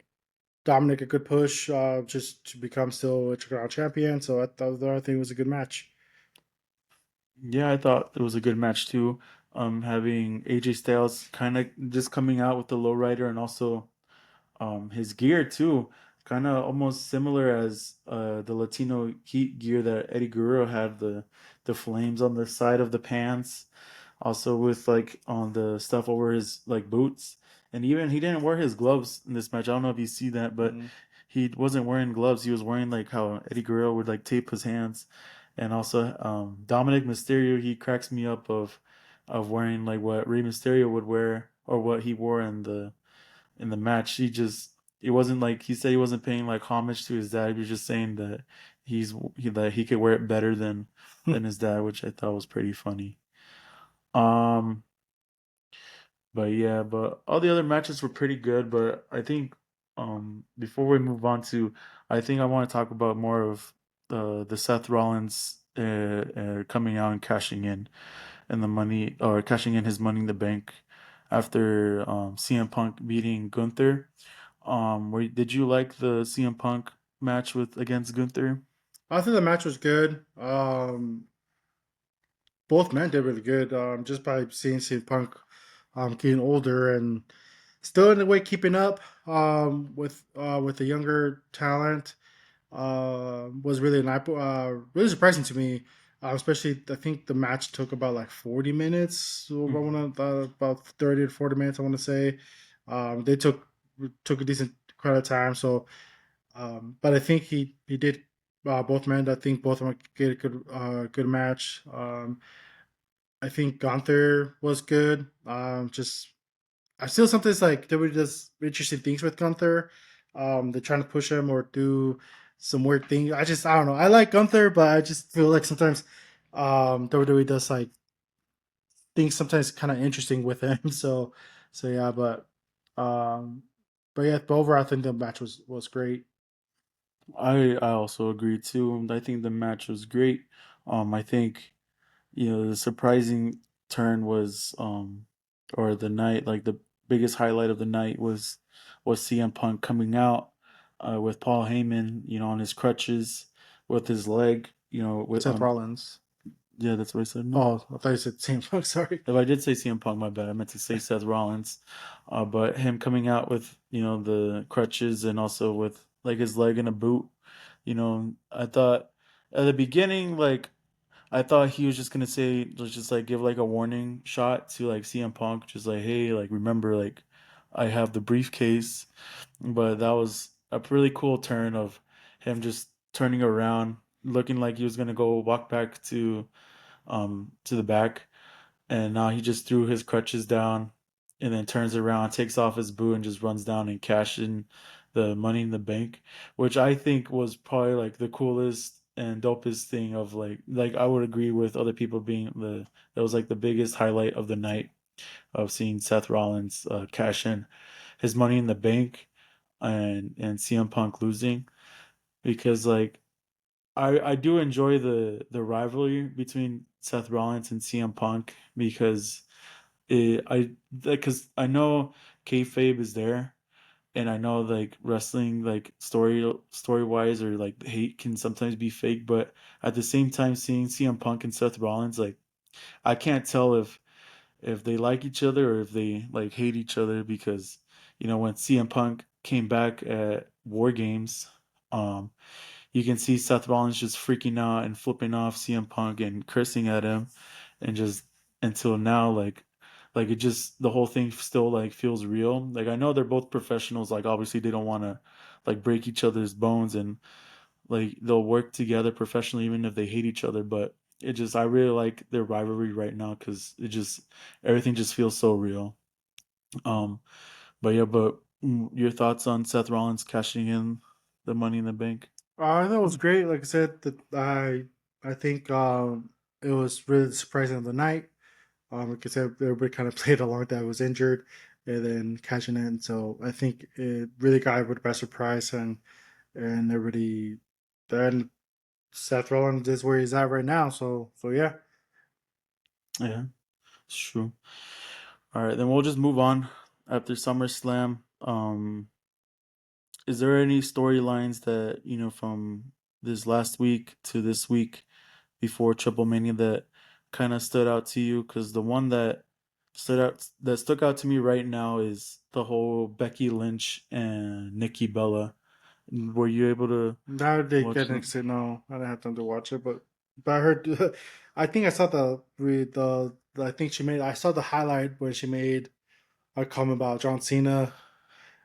Dominic a good push just to become still a Triple Crown champion. So I think it was a good match. Yeah, I thought it was a good match too. Having AJ Styles kind of just coming out with the lowrider, and also his gear too, kind of almost similar as the Latino Heat gear that Eddie Guerrero had, the flames on the side of the pants, also with like on the stuff over his like boots, and even he didn't wear his gloves in this match. I don't know if you see that, but Mm-hmm. he wasn't wearing gloves. He was wearing like how Eddie Guerrero would like tape his hands, and also Dominic Mysterio. He cracks me up of wearing like what Rey Mysterio would wear, or what he wore in the match. It wasn't like he said he wasn't paying like homage to his dad. He was just saying that that he could wear it better than his dad, which I thought was pretty funny. Um, But yeah, but all the other matches were pretty good. But I think before we move on to, I think I want to talk about more of the Seth Rollins coming out and cashing in and the money or cashing in his money in the bank after CM Punk beating Gunther. Did you like the CM Punk match with against Gunther? I think the match was good. Both men did really good. Just by seeing CM Punk getting older and still in a way keeping up with the younger talent was really surprising to me. Especially, I think the match took about like 40 minutes. So I Mhm. want to about 30 to 40 minutes. I want to say they took a decent quite of time. So, but I think he did both men. I think both of them get a good match. I think Gunther was good. Just I still sometimes like there were just interesting things with Gunther. They're trying to push him or do some weird thing. I don't know. I like Gunther, but I just feel like sometimes WWE does like things sometimes kind of interesting with him. So yeah, um but yeah, but overall I think the match was great. I also agree too. I think the match was great. I think the surprising turn was or the night like the biggest highlight of the night was CM Punk coming out with Paul Heyman, on his crutches with his leg, with Seth Rollins. yeah, that's what I said. No. Oh, I thought you said Sam Punk. Sorry. If I did say CM Punk, my bad. I meant to say Seth Rollins. But him coming out with, the crutches and also with like his leg in a boot, I thought at the beginning, like I thought he was just gonna say, let's just like give like a warning shot to like CM Punk, just like, hey, like remember, like I have the briefcase. But that was a really cool turn of him just turning around, looking like he was gonna go walk back to the back, and now he just threw his crutches down and then turns around, takes off his boot, and just runs down and cashes in the money in the bank, which I think was probably like the coolest and dopest thing of like I would agree with other people being that was like the biggest highlight of the night of seeing Seth Rollins cash in his money in the bank and CM Punk losing, because like I do enjoy the rivalry between Seth Rollins and CM Punk because because I know kayfabe is there, and I know like wrestling like story wise or like hate can sometimes be fake, but at the same time, seeing CM Punk and Seth Rollins, like I can't tell if they like each other or if they like hate each other, because when CM Punk came back at War Games, um you can see Seth Rollins just freaking out and flipping off CM Punk and cursing at him, and just until now, like it just the whole thing still like feels real. Like I know they're both professionals. Like obviously they don't want to like break each other's bones, and like they'll work together professionally even if they hate each other. But it just I really like their rivalry right now because it just everything just feels so real. Um, but yeah, but your thoughts on Seth Rollins cashing in the Money in the Bank? That was great. Like I said, that I think it was really surprising of the night. Like I said, everybody kind of played along that was injured, and then catching in. So I think it really got everybody by surprise, and everybody. Then Seth Rollins is where he's at right now. So yeah. Yeah, it's true. All right, then we'll just move on after SummerSlam. Is there any storylines that from this last week to this week before Triple Mania that kind of stood out to you? Because the one that stuck out to me right now is the whole Becky Lynch and Nikki Bella. Were you able to Now they watch get them? next to no, I didn't have time to watch it, but I heard. I think I saw I think she made. I saw the highlight where she made a comment about John Cena.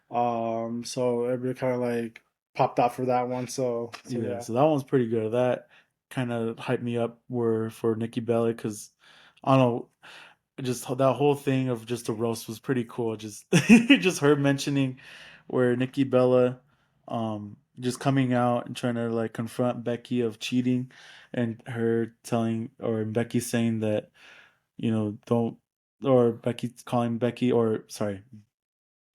So everybody kind of like popped out for that one. So Yeah, yeah. so that one's pretty good. That kind of hyped me up were for Nikki Bella because I don't know, just that whole thing of just the roast was pretty cool. Just just her mentioning where Nikki Bella just coming out and trying to like confront Becky of cheating, and her telling or Becky saying that don't. or Becky calling Becky, or sorry,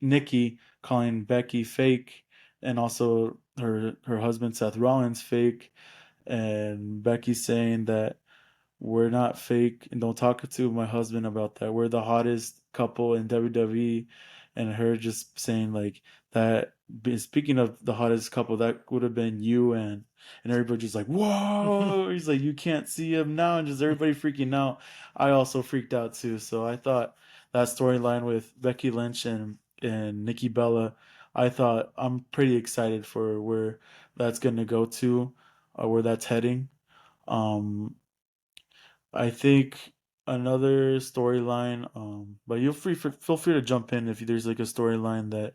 Nikki calling Becky fake, and also her husband Seth Rollins fake, and Becky saying that we're not fake, and don't talk to my husband about that. We're the hottest couple in WWE, and her just saying like that. Speaking of the hottest couple, that would have been you and everybody just like whoa. He's like you can't see him now, and just everybody freaking out. I also freaked out too. So I thought that storyline with Becky Lynch and Nikki Bella, I thought I'm pretty excited for where that's gonna go to, where that's heading. Um, I think another storyline, but feel free to jump in if there's like a storyline that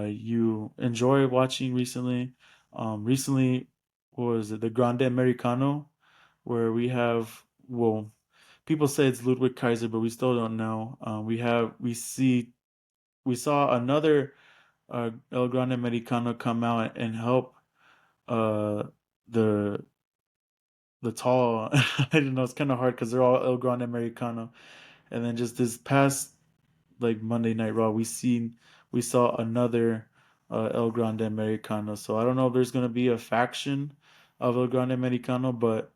you enjoy watching recently. Recently, what was it? The Grande Americano, where we have, well, people say it's Ludwig Kaiser, but we still don't know. We saw another El Grande Americano come out and help uh the tall. I don't know. It's kind of hard because they're all El Grande Americano. And then just this past like Monday Night Raw, we saw another El Grande Americano. So I don't know if there's gonna be a faction of El Grande Americano, but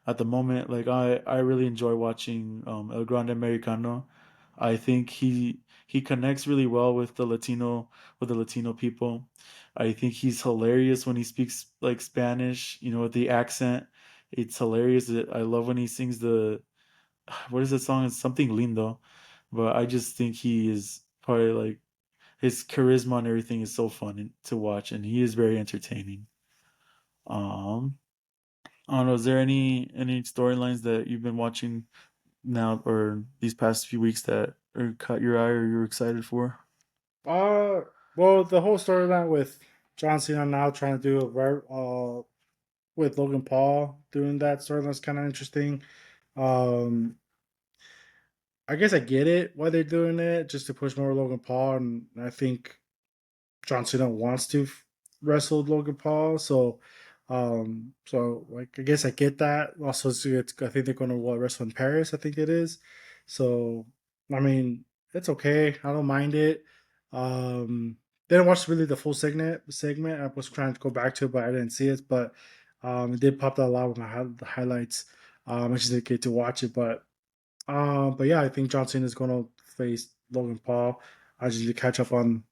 at the moment, like I really enjoy watching El Grande Americano. I think he connects really well with the Latino people. I think he's hilarious when he speaks like Spanish, with the accent. It's hilarious. I love when he sings the what is that song? It's something lindo. But I just think he is probably like his charisma and everything is so fun to watch, and he is very entertaining. Um, I don't know. Is there any storylines that you've been watching now or these past few weeks that or caught your eye or you're excited for? Uh, well, the whole storyline with John Cena now trying to do with Logan Paul doing that storyline is kind of interesting. Um, I guess I get it why they're doing it just to push more Logan Paul, and I think John Cena wants to wrestle Logan Paul, so like I guess I get that. Also, I think they're going to wrestle in Paris. I think it is. So I mean, it's okay. I don't mind it. Didn't watch really the full segment. I was trying to go back to it, but I didn't see it. But it did pop out a lot with the highlights. I just didn't get to watch it, but yeah, I think John Cena is going to face Logan Paul. I just need to catch up on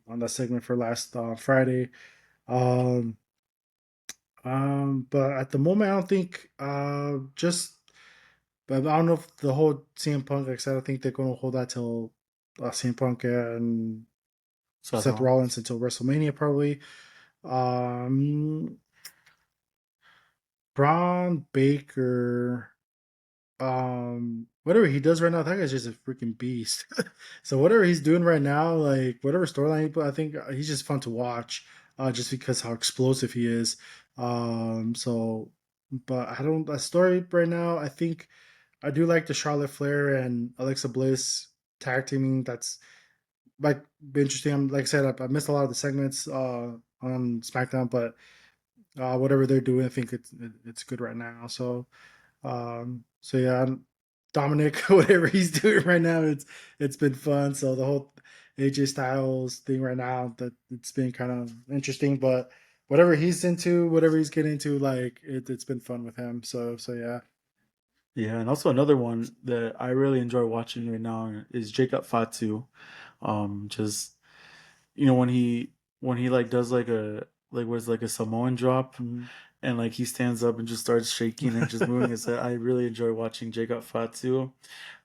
that segment for last Friday. Um, but at the moment, I don't think just. But I don't know if the whole CM Punk, like I said, I think they're going to hold that till CM Punk and Seth Seth Rollins. Rollins until WrestleMania probably. Um, Braun Baker. Whatever he does right now, that guy's just a freaking beast. So whatever he's doing right now, like whatever storyline he put, I think he's just fun to watch, just because how explosive he is. So but I don't a story right now. I think I do like the Charlotte Flair and Alexa Bliss tag teaming. That's like be interesting. Like I said, I missed a lot of the segments on SmackDown, but whatever they're doing, I think it's good right now. So yeah, Dominic, whatever he's doing right now, it's been fun. So the whole AJ Styles thing right now, that it's been kind of interesting. But whatever he's into, whatever he's getting into, like it's been fun with him. So yeah. Yeah, and also another one that I really enjoy watching right now is Jacob Fatu. Just when he like does like a like was like a Samoan drop, Mhm. and like he stands up and just starts shaking and just moving his head. I really enjoy watching Jacob Fatu.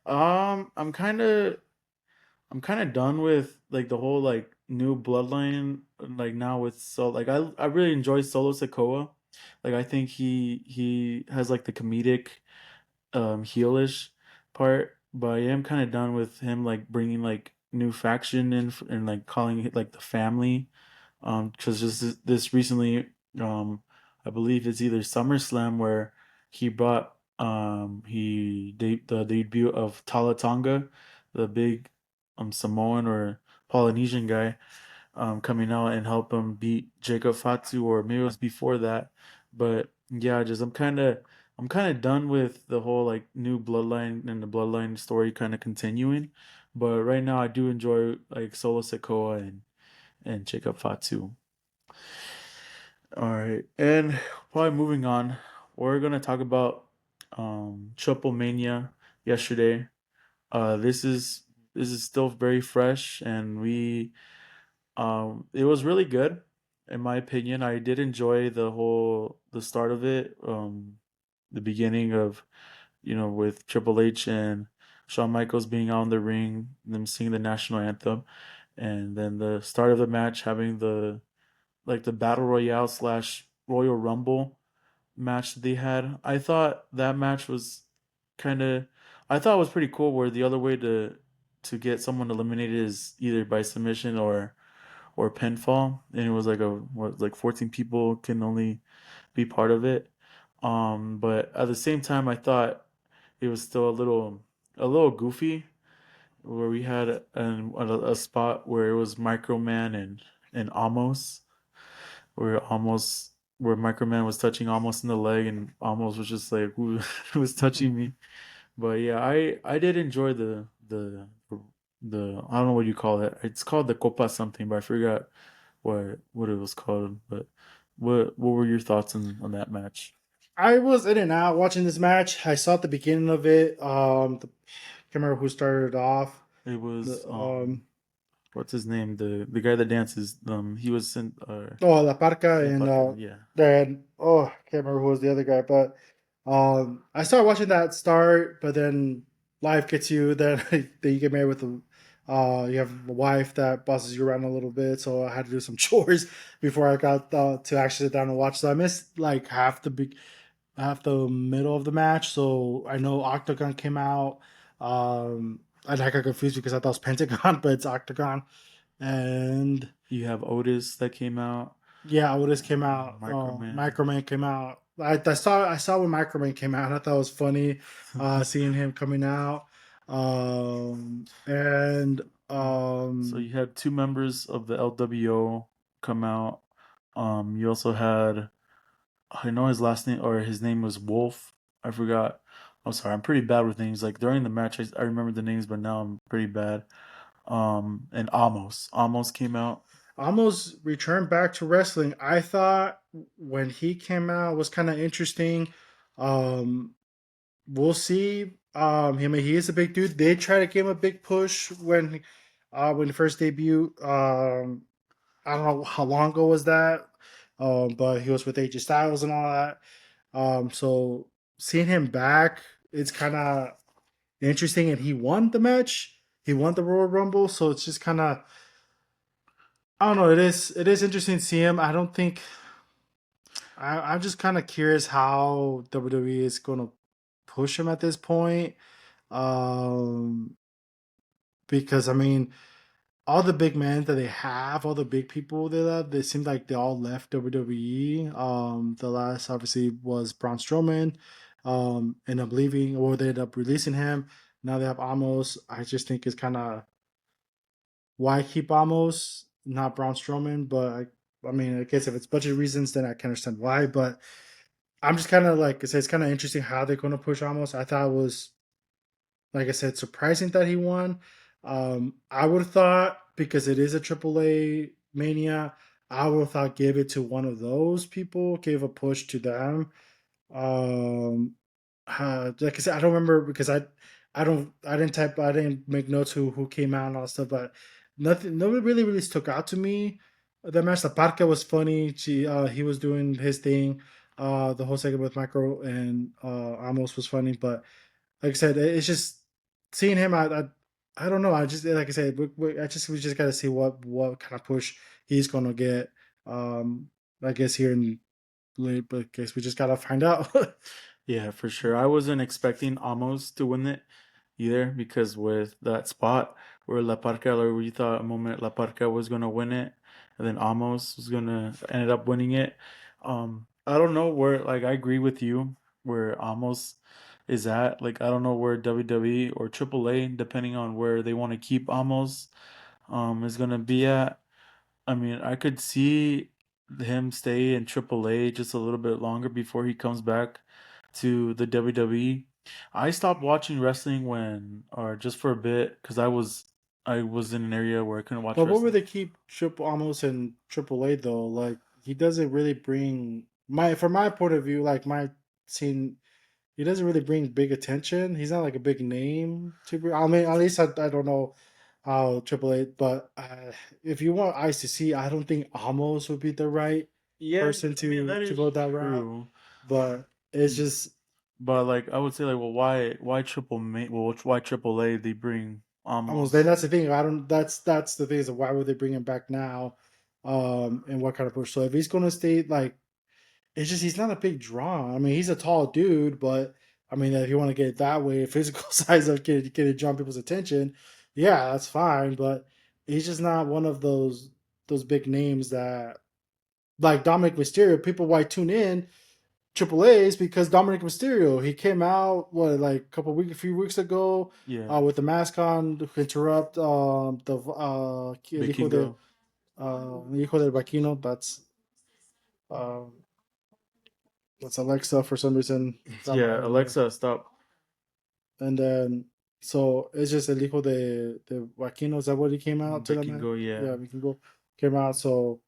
I'm kind of done with like the whole like new bloodline like now with like I really enjoy Solo Sikoa. Like I think he has like the comedic heelish part, but I am kind of done with him like bringing like new faction in and like calling it like the family. Because just this recently, I believe it's either SummerSlam where he brought the debut of Tala Tonga, the big Samoan or Polynesian guy, coming out and help him beat Jacob Fatu, or maybe it was before that. But yeah, just I'm kind of done with the whole like new bloodline and the bloodline story kind of continuing. But right now, I do enjoy like Solo Sikoa and Jacob Fatu. All right, and probably moving on, we're gonna talk about Triple Mania yesterday. This is still very fresh, and it was really good, in my opinion. I did enjoy the start of it, the beginning of with Triple H and Shawn Michaels being out in the ring, them singing the national anthem, and then the start of the match having the battle royale slash Royal Rumble match that they had. I thought that match was kind of, I thought it was pretty cool. Where the other way to get someone eliminated is either by submission or pinfall, and it was like like 14 people can only be part of it. But at the same time, I thought it was still a little goofy, where we had a spot where it was Microman and Amos, where Microman was touching Amos in the leg, and Amos was just like, who was touching me? But yeah, I did enjoy the I don't know what you call it. It's called the Copa something, but I forgot what it was called. But what were your thoughts on that match? I was in and out watching this match. I saw at the beginning of it. Can't remember who started off. It The was what's his name? The guy that dances. He was in La Parca La and Parca. Yeah. then I can't remember who was the other guy, but I started watching that start, but then life gets you. Then then you get married with a you have a wife that bosses you around a little bit, so I had to do some chores before I got to actually sit down and watch. So I missed like half the middle of the match. So I know Octagon came out. I got confused because I thought it was Pentagon, but it's Octagon. And You have Otis that came out. yeah, Otis came out. Microman. Microman came out. I saw when Microman came out. I thought it was funny seeing him coming out. And So you had two members of the LWO come out. You also had, I know his last name, or his name was Wolf. I forgot. I'm sorry. I'm pretty bad with names. Like during the match, I remember the names, but now I'm pretty bad. And Amos came out. almost returned back to wrestling. I thought when he came out was kind of interesting. Um, we'll see. He is a big dude. They try to give him a big push when he first debuted. I don't know how long ago was that, but he was with AJ Styles and all that. So seeing him back, it's kind of interesting. And he won the match. He won the Royal Rumble, so it's just kind of I don't know. It is interesting to see him. I don't think I'm just kind of curious how WWE is going to push him at this point. Um, because I mean, all the big men that they have, all the big people they love, they seem like they all left WWE. The last obviously was Braun Strowman. End up leaving, or they end up releasing him. Now they have Amos. I just think it's kind of why keep Amos, not Braun Strowman. But I mean, I guess if it's budget reasons, then I can understand why. But I'm just kind of like I said, it's kind of interesting how they're going to push Amos. I thought it was, like I said, surprising that he won. I would have thought because it is a AAA Mania, I would have thought give it to one of those people, give a push to them. Um, like I said, I don't remember because I didn't make notes who came out and all that stuff, but nobody really stuck out to me. The match, the Parca was funny. He was doing his thing. The whole segment with Micro and Amos was funny, but like I said, it's just seeing him. I don't know. I just like I said, we just got to see what kind of push he's gonna get. Um, I guess here in late, but I guess we just gotta find out. Yeah, for sure. I wasn't expecting Amos to win it either, because with that spot where La Parca, or we thought a moment La Parca was gonna win it, and then Amos was gonna ended up winning it. I don't know where. Like, I agree with you where Amos is at. Like, I don't know where WWE or AAA, depending on where they want to keep Amos, is gonna be at. I mean, I could see him stay in AAA just a little bit longer before he comes back to the WWE. I stopped watching wrestling when, or just for a bit, because I was in an area where I couldn't watch But what would wrestling. they keep Triple almost in AAA though? Like he doesn't really bring my from my point of view, like my scene, he doesn't really bring big attention. He's not like a big name to bring. I mean, at least I don't know how AAA, but if you want ICC, I don't think Amos would be the right Yeah, person I mean to that is go that route. true. But it's just But like I would say like well why triple A they bring almost then almost. that's the thing. I don't. That's the thing is why would they bring him back now? And what kind of push? So if he's going to stay like it's just he's not a big draw. I mean, he's a tall dude, but I mean, if you want to get it that way, physical size of can it draw people's attention, yeah, that's fine. But he's just not one of those big names that like Dominic Mysterio. People why tune in Triple A's because Dominic Mysterio he came out what like a few weeks ago Yeah, with the mask on to interrupt the Vikingo. El Hijo del Vaquino. Um, that's Alexa for some reason. Got my Yeah, head. Alexa, stop. And then so it's just El Hijo de Joaquino. Is that what he came out to the man? Vikingo, yeah. Yeah, we can go came out. So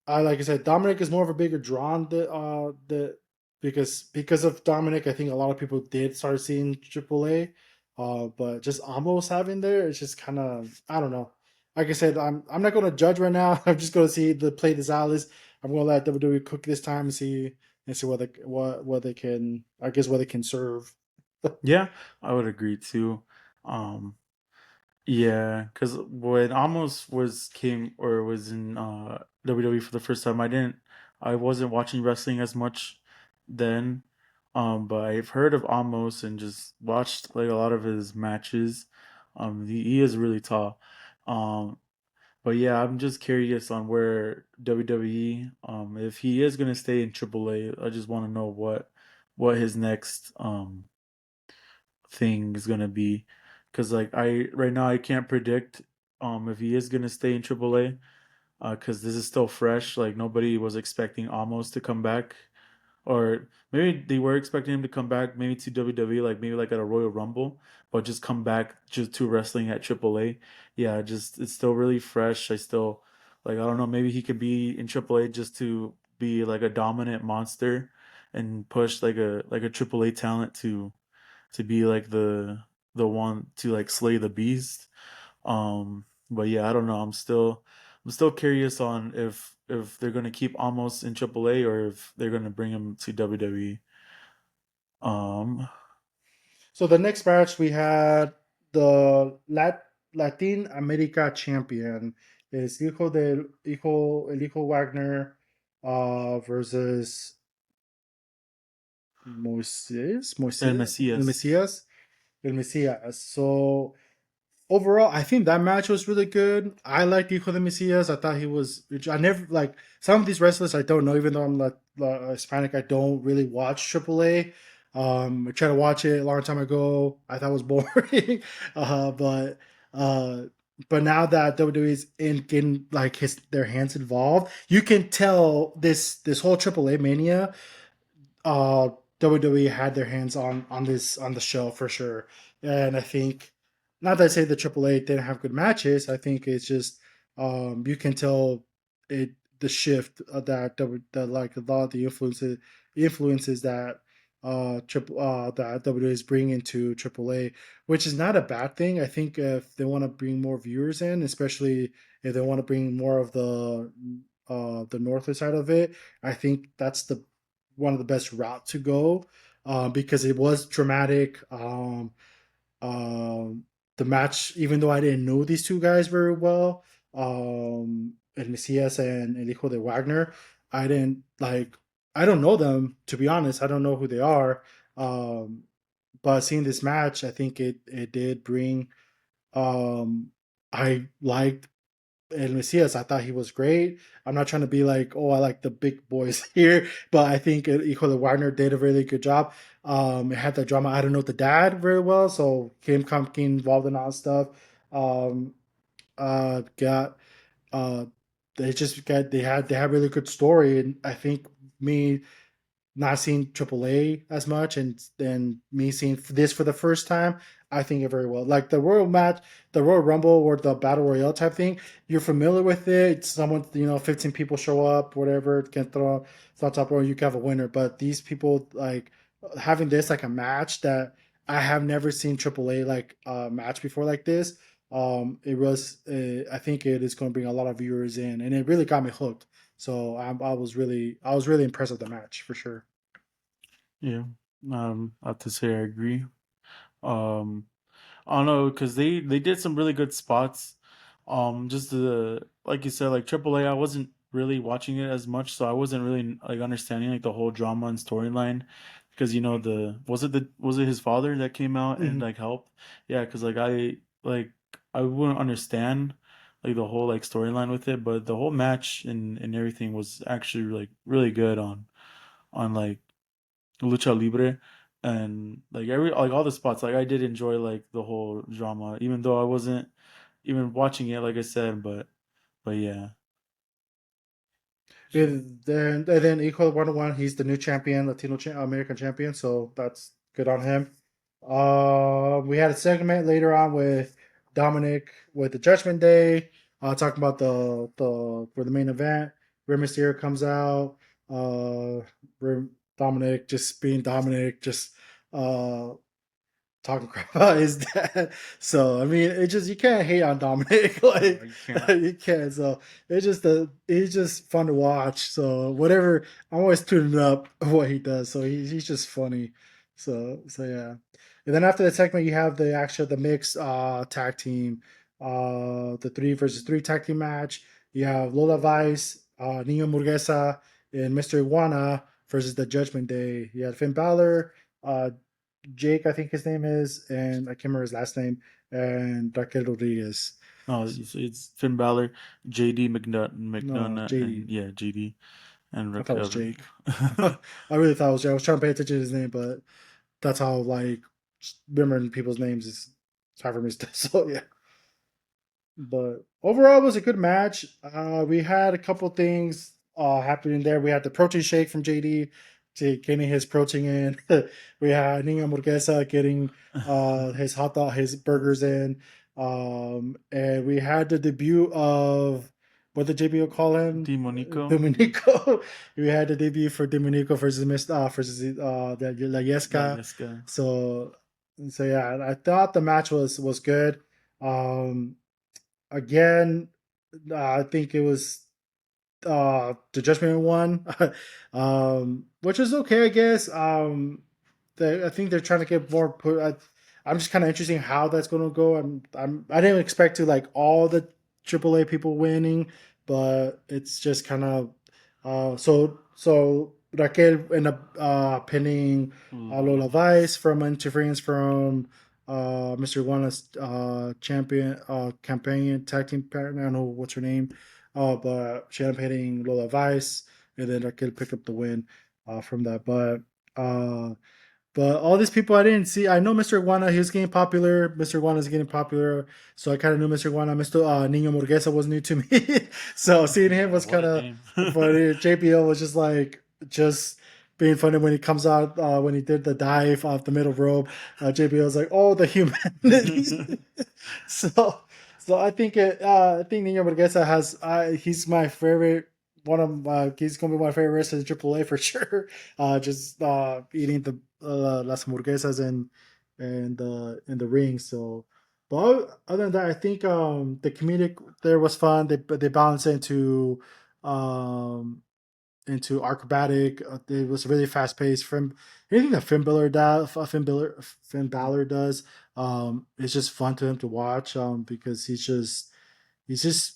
I like I said, Dominic is more of a bigger draw on the because of Dominic, I think a lot of people did start seeing AAA. But just almost having there, it's just kind of I don't know. Like I said, I'm not gonna judge right now. I'm just gonna see the play this Alice. I'm gonna let WWE cook this time and see what they can I guess what they can serve. Yeah, I would agree too. Um yeah, cuz when Amos was in WWE for the first time, I wasn't watching wrestling as much then. But I've heard of Amos and just watched like a lot of his matches. He is really tall. Um But yeah, I'm just curious on where WWE, if he is gonna stay in AAA, I just want to know what his next thing is gonna be, because like I right now I can't predict if he is gonna stay in AAA, because this is still fresh. Like nobody was expecting Amos to come back, or maybe they were expecting him to come back, maybe to WWE, like maybe like at a Royal Rumble, but just come back just to wrestling at AAA. Yeah, just it's still really fresh. I still like I don't know, maybe he could be in AAA just to be like a dominant monster and push like a AAA talent to be like the one to like slay the beast. But yeah, I don't know. I'm still curious on if they're gonna keep Amos in AAA or if they're gonna bring him to WWE. Um, So the next match we had the Latin America champion is El Hijo Wagner versus El El Messias. Mesias, El Mesias. So overall, I think that match was really good. I liked Hijo de Mesias. I thought he was. I never like some of these wrestlers. I don't know, even though I'm like Hispanic. I don't really watch AAA. I tried to watch it a long time ago. I thought it was boring. But uh, but now that WWE is in getting like his their hands involved, you can tell this whole AAA mania uh WWE had their hands on this on the show for sure. And I think not that I say the AAA didn't have good matches. I think it's just you can tell it the shift that like a lot of the influences that that WWE is bringing to AAA, which is not a bad thing. I think if they want to bring more viewers in, especially if they want to bring more of the northern side of it, I think that's the one of the best route to go because it was dramatic. The match, even though I didn't know these two guys very well, El Mesias and El Hijo de Wagner, I didn't like. I don't know them to be honest. I don't know who they are. Um, but seeing this match, I think it did bring. I liked El Mesias. I thought he was great. I'm not trying to be like, oh, I like the big boys here, but I think Hijo de Wagner did a really good job. It had the drama. I don't know the dad very well, so him getting involved in all that stuff. Um, got uh, they just got they had really good story, and I think me not seeing AAA as much, and then me seeing this for the first time, I think it very well. Like the Royal match, the Royal Rumble or the Battle Royale type thing, you're familiar with it. Someone, 15 people show up, whatever, can throw top row, you can have a winner. But these people like having this like a match that I have never seen AAA like match before like this. It was, I think it is going to bring a lot of viewers in, and it really got me hooked. So I was really impressed with the match for sure. Yeah. I have to say I agree. Um, I don't know because they did some really good spots. Just the like you said, like AAA, I wasn't really watching it as much, so I wasn't really like understanding like the whole drama and storyline. Because you know was it his father that came out and Hmm. like helped? Yeah, because like I wouldn't understand like the whole like storyline with it, but the whole match and everything was actually like really good on like lucha libre and like every like all the spots like I did enjoy like the whole drama even though I wasn't even watching it like I said but yeah. And then Equal 101, he's the new champion, American champion. So that's good on him. We had a segment later on with Dominic with the Judgment Day, talking about the for the main event. Rey Mysterio comes out. Uh, Dominic just being Dominic, just uh talking crap about his dad. So I mean, it just you can't hate on Dominic No, like you can't. you can't. So it's just fun to watch. So whatever, I'm always tuning up what he does. So he's just funny. So yeah. And then after the segment, you have the mixed tag team, the 3 versus 3 tag team match. You have Lola Vice, Nino Murguesa, and Mr. Iguana versus the Judgment Day. You had Finn Balor, uh, Jake, I think his name is, and I can't remember his last name, and Raquel Rodriguez. No, it's Finn Balor, JD No, McDonough and JD. yeah JD and I thought it was Raquel. Jake. I really thought it was Jake. I was trying to pay attention to his name, but that's how like remembering people's names is it's hard for me to. So yeah. But overall, it was a good match. We had a couple things happening there. We had the protein shake from JD to getting his protein in. We had Nina Murguesa getting his his burgers in. And we had the debut of what did JBO call him? Demonico. Dominico. We had the debut for Dominico versus the La La Yesca. Yesca. So yeah, I thought the match was good. Um, Again, I think it was the Judgment one, which is okay, I guess. I think they're trying to get more. I'm just kind of interested in how that's going to go. I didn't expect to like all the AAA people winning, but it's just kind of so Raquel ended up pinning Lola Vice from interference from Mr. Juana's champion campaign tag team partner. I don't know what's her name, but she ended up hitting Lola Vice, and then Raquel picked up the win from that. Uh, but all these people I didn't see. I know Mr. Iguana, he was getting popular. Mr. Iguana is getting popular. So I kind of knew Mr. Iguana. Mr. Nino Murguesa was new to me. So seeing him Yeah, was what kind a of name. funny. JPL was just being funny when he comes out, when he did the dive off the middle rope. JPL was like, oh, the humanity. so so I think Nino Murguesa he's my favorite one of he's gonna be my favorite wrestler in AAA for sure. Just eating the las hamburguesas in the ring. So, but other than that, I think the comedic there was fun. They balanced it um into acrobatic. It was really fast paced. From anything that Finn Balor does, it's just fun to him to watch. Because he's just he's just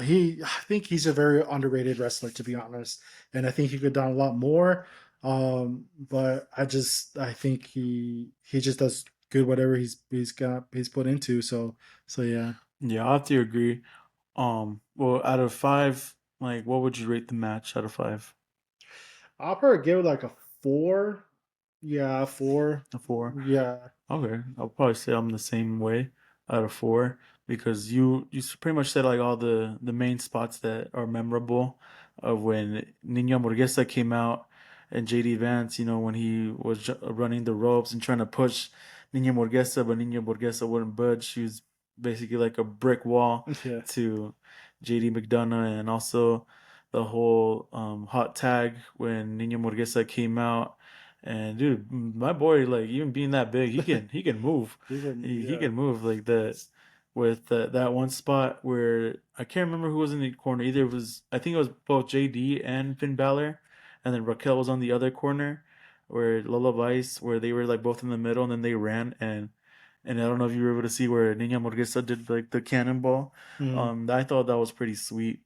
I think he's a very underrated wrestler, to be honest, and I think he could have done a lot more. But I think he just does good whatever he's put into. So yeah. Yeah, I have to agree. Well, out of five, like, what would you rate the match out of five? I'll probably give it like a 4. Yeah, 4. A four. Yeah. Okay, I'll probably say I'm the same way out of four because pretty much said like all the main spots that are memorable of when Niño Hamburguesa came out. and JD Vance, when he was running the ropes and trying to push Nina Morgesa, but Nina Morgesa wouldn't budge. She was basically like a brick wall Yeah. to JD McDonough, and also the whole hot tag when Nina Morgesa came out. And dude, my boy, like even being that big, he can move. Even He yeah. can move like that with that one spot where I can't remember who was in the corner. Either it was I think it was both JD and Finn Balor, and then Raquel was on the other corner, where Lola Vice, where they were like both in the middle, and then they ran and I don't know if you were able to see where Nina Morgesa did like the cannonball. Mm. I thought that was pretty sweet.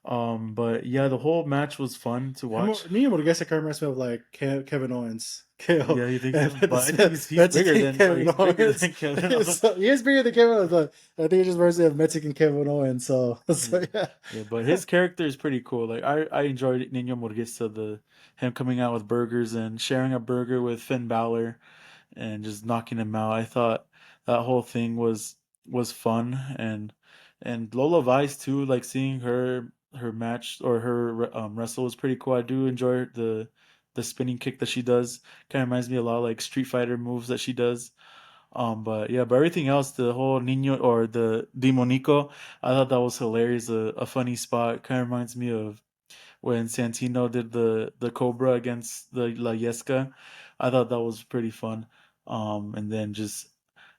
But yeah, the whole match was fun to watch. Nina Morgesa kind of reminds me of like Kevin Owens. Yeah, you think so? And But I think he's bigger Mexican than Kevin bigger Owens. than Kevin Owens. So, he is bigger than Kevin Owens, but I think it just reminds me of Mexican Kevin Owens. So, so Yeah. yeah. Yeah, but his character is pretty cool. Like I enjoyed Nino Morgesa, the him coming out with burgers and sharing a burger with Finn Balor and just knocking him out. I thought that whole thing was fun and Lola Vice too. Like seeing her match or her wrestle was pretty cool. I do enjoy the spinning kick that she does. Kind of reminds me a lot of like Street Fighter moves that she does. But yeah, but everything else, the whole Nino or the Demonico, I thought that was hilarious. A funny spot. Kind of reminds me of when Santino did the Cobra against the La Yesca. I thought that was pretty fun. And then just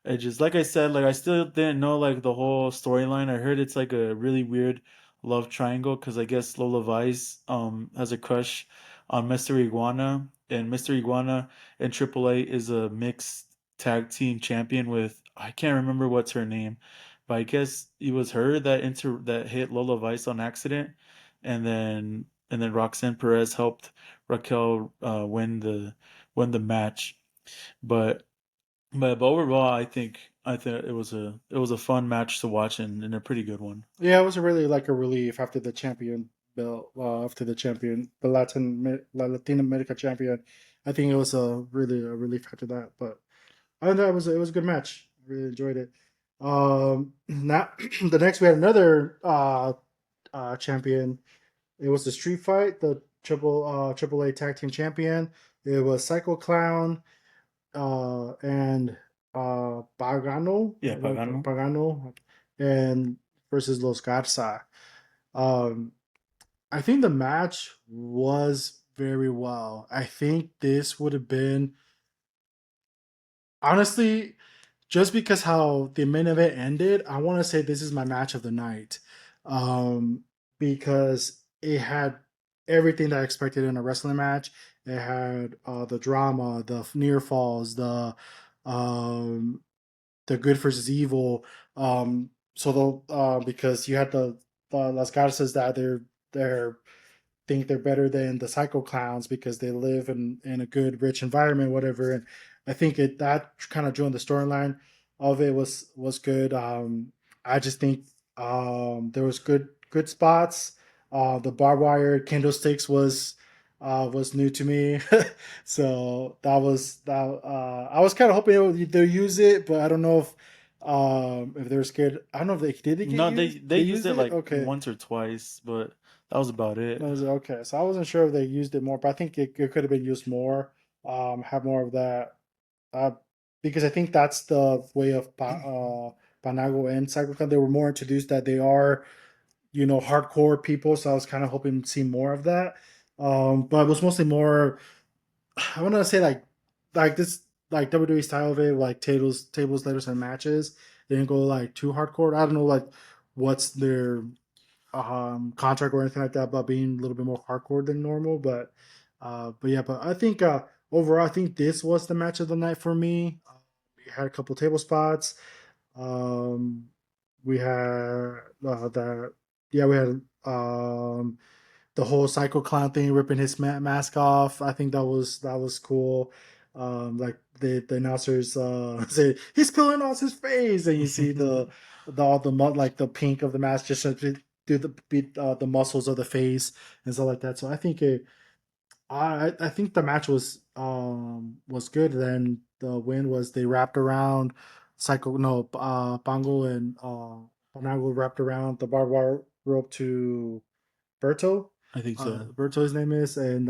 it just like I said, like I still didn't know like the whole storyline. I heard it's like a really weird love triangle because I guess Lola Vice has a crush on Mr. Iguana, and Mr. Iguana in AAA is a mixed tag team champion with I can't remember what's her name, but I guess it was her that hit Lola Vice on accident, and then Roxanne Perez helped Raquel win the match. But but overall, I think it was a fun match to watch and a pretty good one. Yeah, it was really like a relief after the champion belt, after the champion, the Latin America champion. I think it was really a relief after that. But I thought it was a good match. I really enjoyed it. Now the next we had another champion. It was the street fight, the triple A tag team champion. It was Psycho Clown and Pagano, Yeah, Pagano. Pagano, and versus Los Garza. Um, I think the match was very well. I think this would have been honestly just because how the main event ended. I want to say this is my match of the night, um, because it had everything that I expected in a wrestling match. It had the drama, the near falls, um, the good versus evil. So the because you had the Las Garzas that they're think they're better than the Psycho Clowns because they live in a good rich environment, whatever. And I think it that kind of joined the storyline of it was good. I just think there was good spots. The barbed wire candlesticks was new to me, so that. I was kind of hoping they'll use it, but I don't know if they were scared. I don't know if they did it get No, they used. they They used used it it. like Okay, once or twice, but that was about it. that was okay. So I wasn't sure if they used it more, but I think it could have been used more. Have more of that, uh, because I think that's the way of Panago and Cyclocon. They were more introduced that they are hardcore people. So I was kind of hoping to see more of that. But it was mostly more. I want to say like this like WWE style of it, like tables, letters, and matches. They didn't go like too hardcore. I don't know like what's their contract or anything like that about being a little bit more hardcore than normal. But yeah, but I think overall, I think this was the match of the night for me. We had a couple table spots. Um, we had that. Yeah, we had the whole Psycho Clown thing, ripping his mask off. I think that was cool. Like the announcers say he's peeling off his face, and you see all the like the pink of the mask just do the muscles of the face and stuff like that. So I think I think the match was good. Then the win was they wrapped around Psycho no Pango and Panago wrapped around the barbed wire rope to Berto. I think so. Berto his name is, and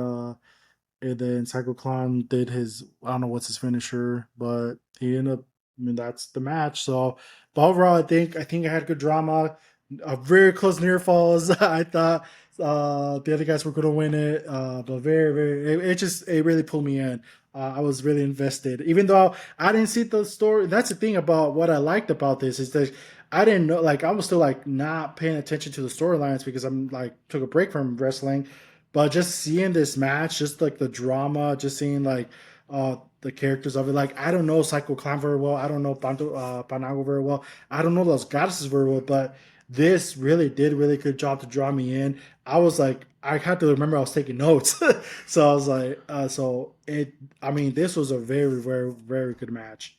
and then Psycho Clown did his, I don't know what's his finisher, but he ended up. I mean, that's the match. So, but overall, I think I had good drama. A very close near falls. I thought the other guys were going to win it, but it really pulled me in. I was really invested, even though I didn't see the story. That's the thing about what I liked about this is that I didn't know. Like I was still like not paying attention to the storylines because I'm like took a break from wrestling, but just seeing this match, just like the drama, just seeing like the characters of it. Like I don't know Psycho Clown very well. I don't know Panago very well. I don't know those goddesses very well, but this really did a really good job to draw me in. I was like, I had to remember I was taking notes, so I was like, so it. I mean, this was a very good match.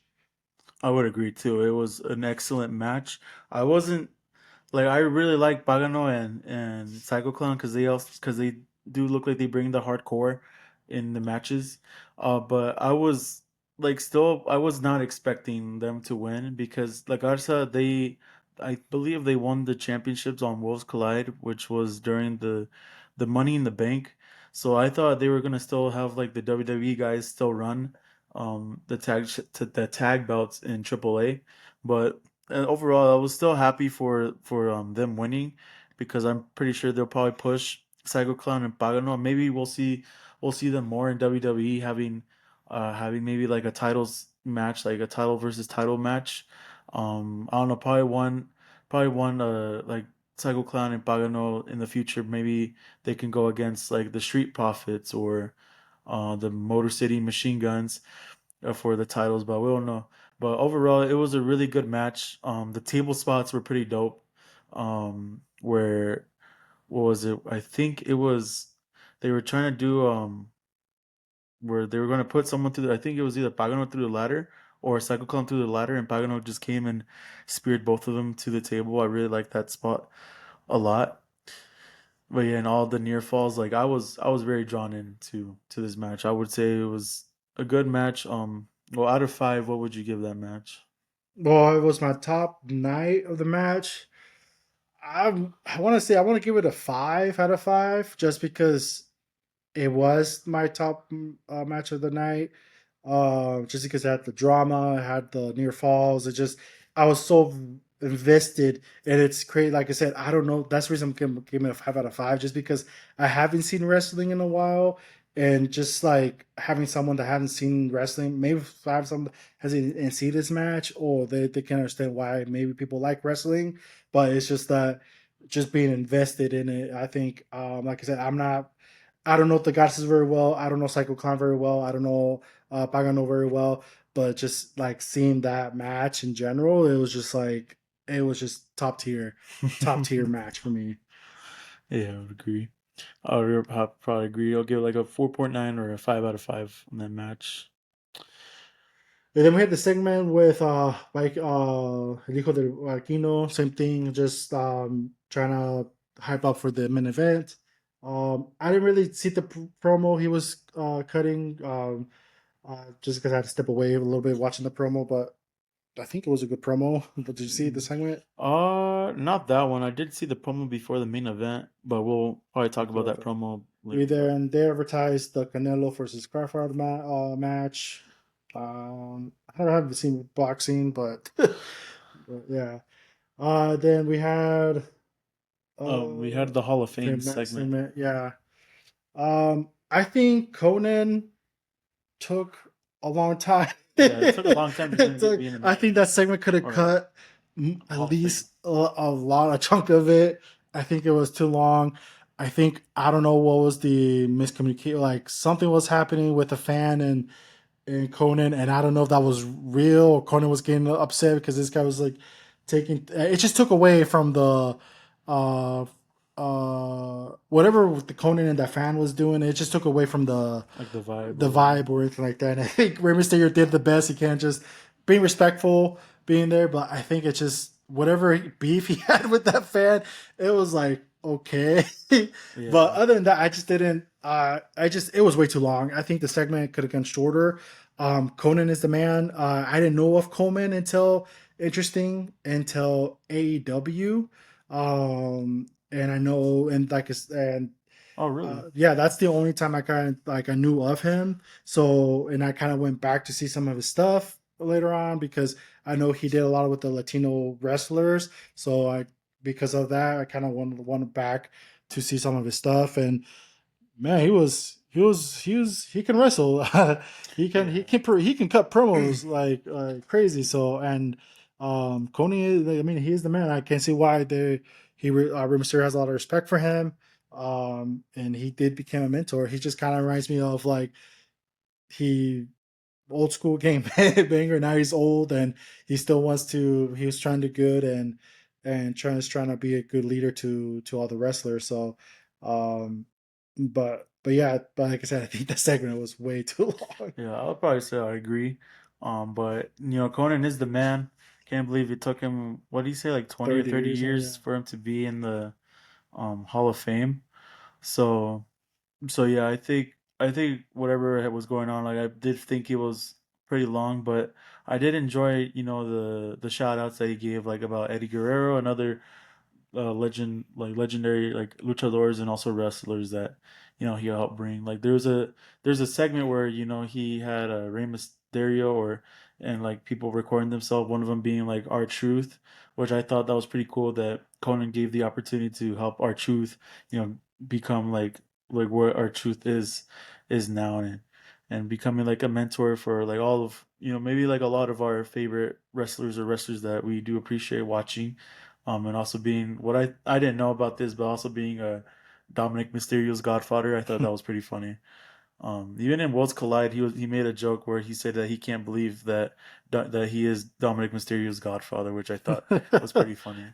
I would agree too. It was an excellent match. I wasn't like I really like Pagano and Psycho Clown because they do look like they bring the hardcore in the matches. But I was like still I was not expecting them to win because like Arsa I believe they won the championships on Wolves Collide, which was during the Money in the Bank. So I thought they were gonna still have like the WWE guys still run the tag belts in AAA, but and overall, I was still happy for them winning because I'm pretty sure they'll probably push Psycho Clown and Pagano. Maybe we'll see them more in WWE having maybe like a titles match, like a title versus title match. I don't know, probably one like Psycho Clown and Pagano in the future. Maybe they can go against like the Street Profits or the Motor City Machine Guns for the titles, but we don't know. But overall, it was a really good match. The table spots were pretty dope. Where what was it? I think it was they were trying to do where they were going to put someone through. I think it was either Pagano through the ladder or Psycho Clown through the ladder, and Pagano just came and speared both of them to the table. I really liked that spot a lot. But yeah, and all the near falls, like I was very drawn into to this match. I would say it was a good match. Well, out of five, what would you give that match? Well, it was my top night of the match. I want to say I want to give it a 5 out of 5, just because it was my top match of the night. Just because it had the drama, it had the near falls. It just I was so invested, and it's great. Like I said, I don't know. That's the reason I'm giving it a 5 out of 5, just because I haven't seen wrestling in a while, and just like having someone that hasn't seen wrestling, maybe have someone hasn't and see this match, or they can understand why maybe people like wrestling, but it's just that just being invested in it. I think, like I said, I don't know the goddesses very well. I don't know Psycho Clown very well. I don't know Pagano very well. But just like seeing that match in general, it was just top tier match for me. Yeah, I would agree. I'll probably agree. I'll give it like a 4.9 or a 5 out of 5 on that match. And then we had the segment with like El Hijo del Aquino, same thing, just trying to hype up for the main event. I didn't really see the promo he was cutting, just because I had to step away a little bit watching the promo, but I think it was a good promo. But did you see the segment? Not that one. I did see the promo before the main event, but we'll probably talk about that Perfect. promo We later. there and they advertised the Canelo versus Crawford match. I haven't seen boxing, but yeah. Then we had We had the Hall of Fame next segment. segment. Yeah. I think Conan took a long time. Yeah, it took a long time to even be in the I main think event that segment could have or cut the at Hall of Fame. least a chunk of it. I think it was too long. I think I don't know what was the miscommunication. Like something was happening with the fan and Conan, and I don't know if that was real or Conan was getting upset because this guy was like taking. It just took away from the uh whatever the Conan and that fan was doing. It just took away from Like the vibe or the whatever. vibe or anything like that. And I think Rey Mysterio did the best he can, just being respectful, being there. But I think it's just whatever beef he had with that fan, it was like okay. But Yeah. other than that, I just didn't. I just it was way too long. I think the segment could have gone shorter. Conan is the man. I didn't know of Coleman until AEW. And I know, and like, and Oh, really? Yeah, that's the only time I kind of like I knew of him. So, and I kind of went back to see some of his stuff later on because I know he did a lot with the Latino wrestlers. So I, because of that, I kind of wanted back to see some of his stuff. And man, he can wrestle. Yeah. He can cut promos like crazy. So and Coney, I mean, he is the man. I can't see why Rey Mysterio has a lot of respect for him. And he did become a mentor. He just kind of reminds me of like he old school game banger. Now he's old and he still wants to. He was trying to good and trying to be a good leader to all the wrestlers. So, um, but yeah, but like I said, I think the segment was way too long. Yeah, I'll probably say I agree. But Conan is the man. Can't believe it took him, what did he say, like 20 or 30 30 years. Oh years yeah. for him to be in the Hall of Fame. So so yeah, I think whatever was going on, like I did think it was pretty long, but I did enjoy, the shout outs that he gave like about Eddie Guerrero and other legendary like luchadors and also wrestlers that he helped bring. Like there's a segment where he had a Rey Mysterio or and like people recording themselves. One of them being like our Truth, which I thought that was pretty cool. That Conan gave the opportunity to help our Truth, become like where our Truth is now and becoming like a mentor for like all of maybe like a lot of our favorite wrestlers or wrestlers that we do appreciate watching and also being what I didn't know about this, but also being a Dominic Mysterio's godfather. I thought that was pretty funny. Even in Worlds Collide, he made a joke where he said that he can't believe that he is Dominic Mysterio's godfather, which I thought was pretty funny.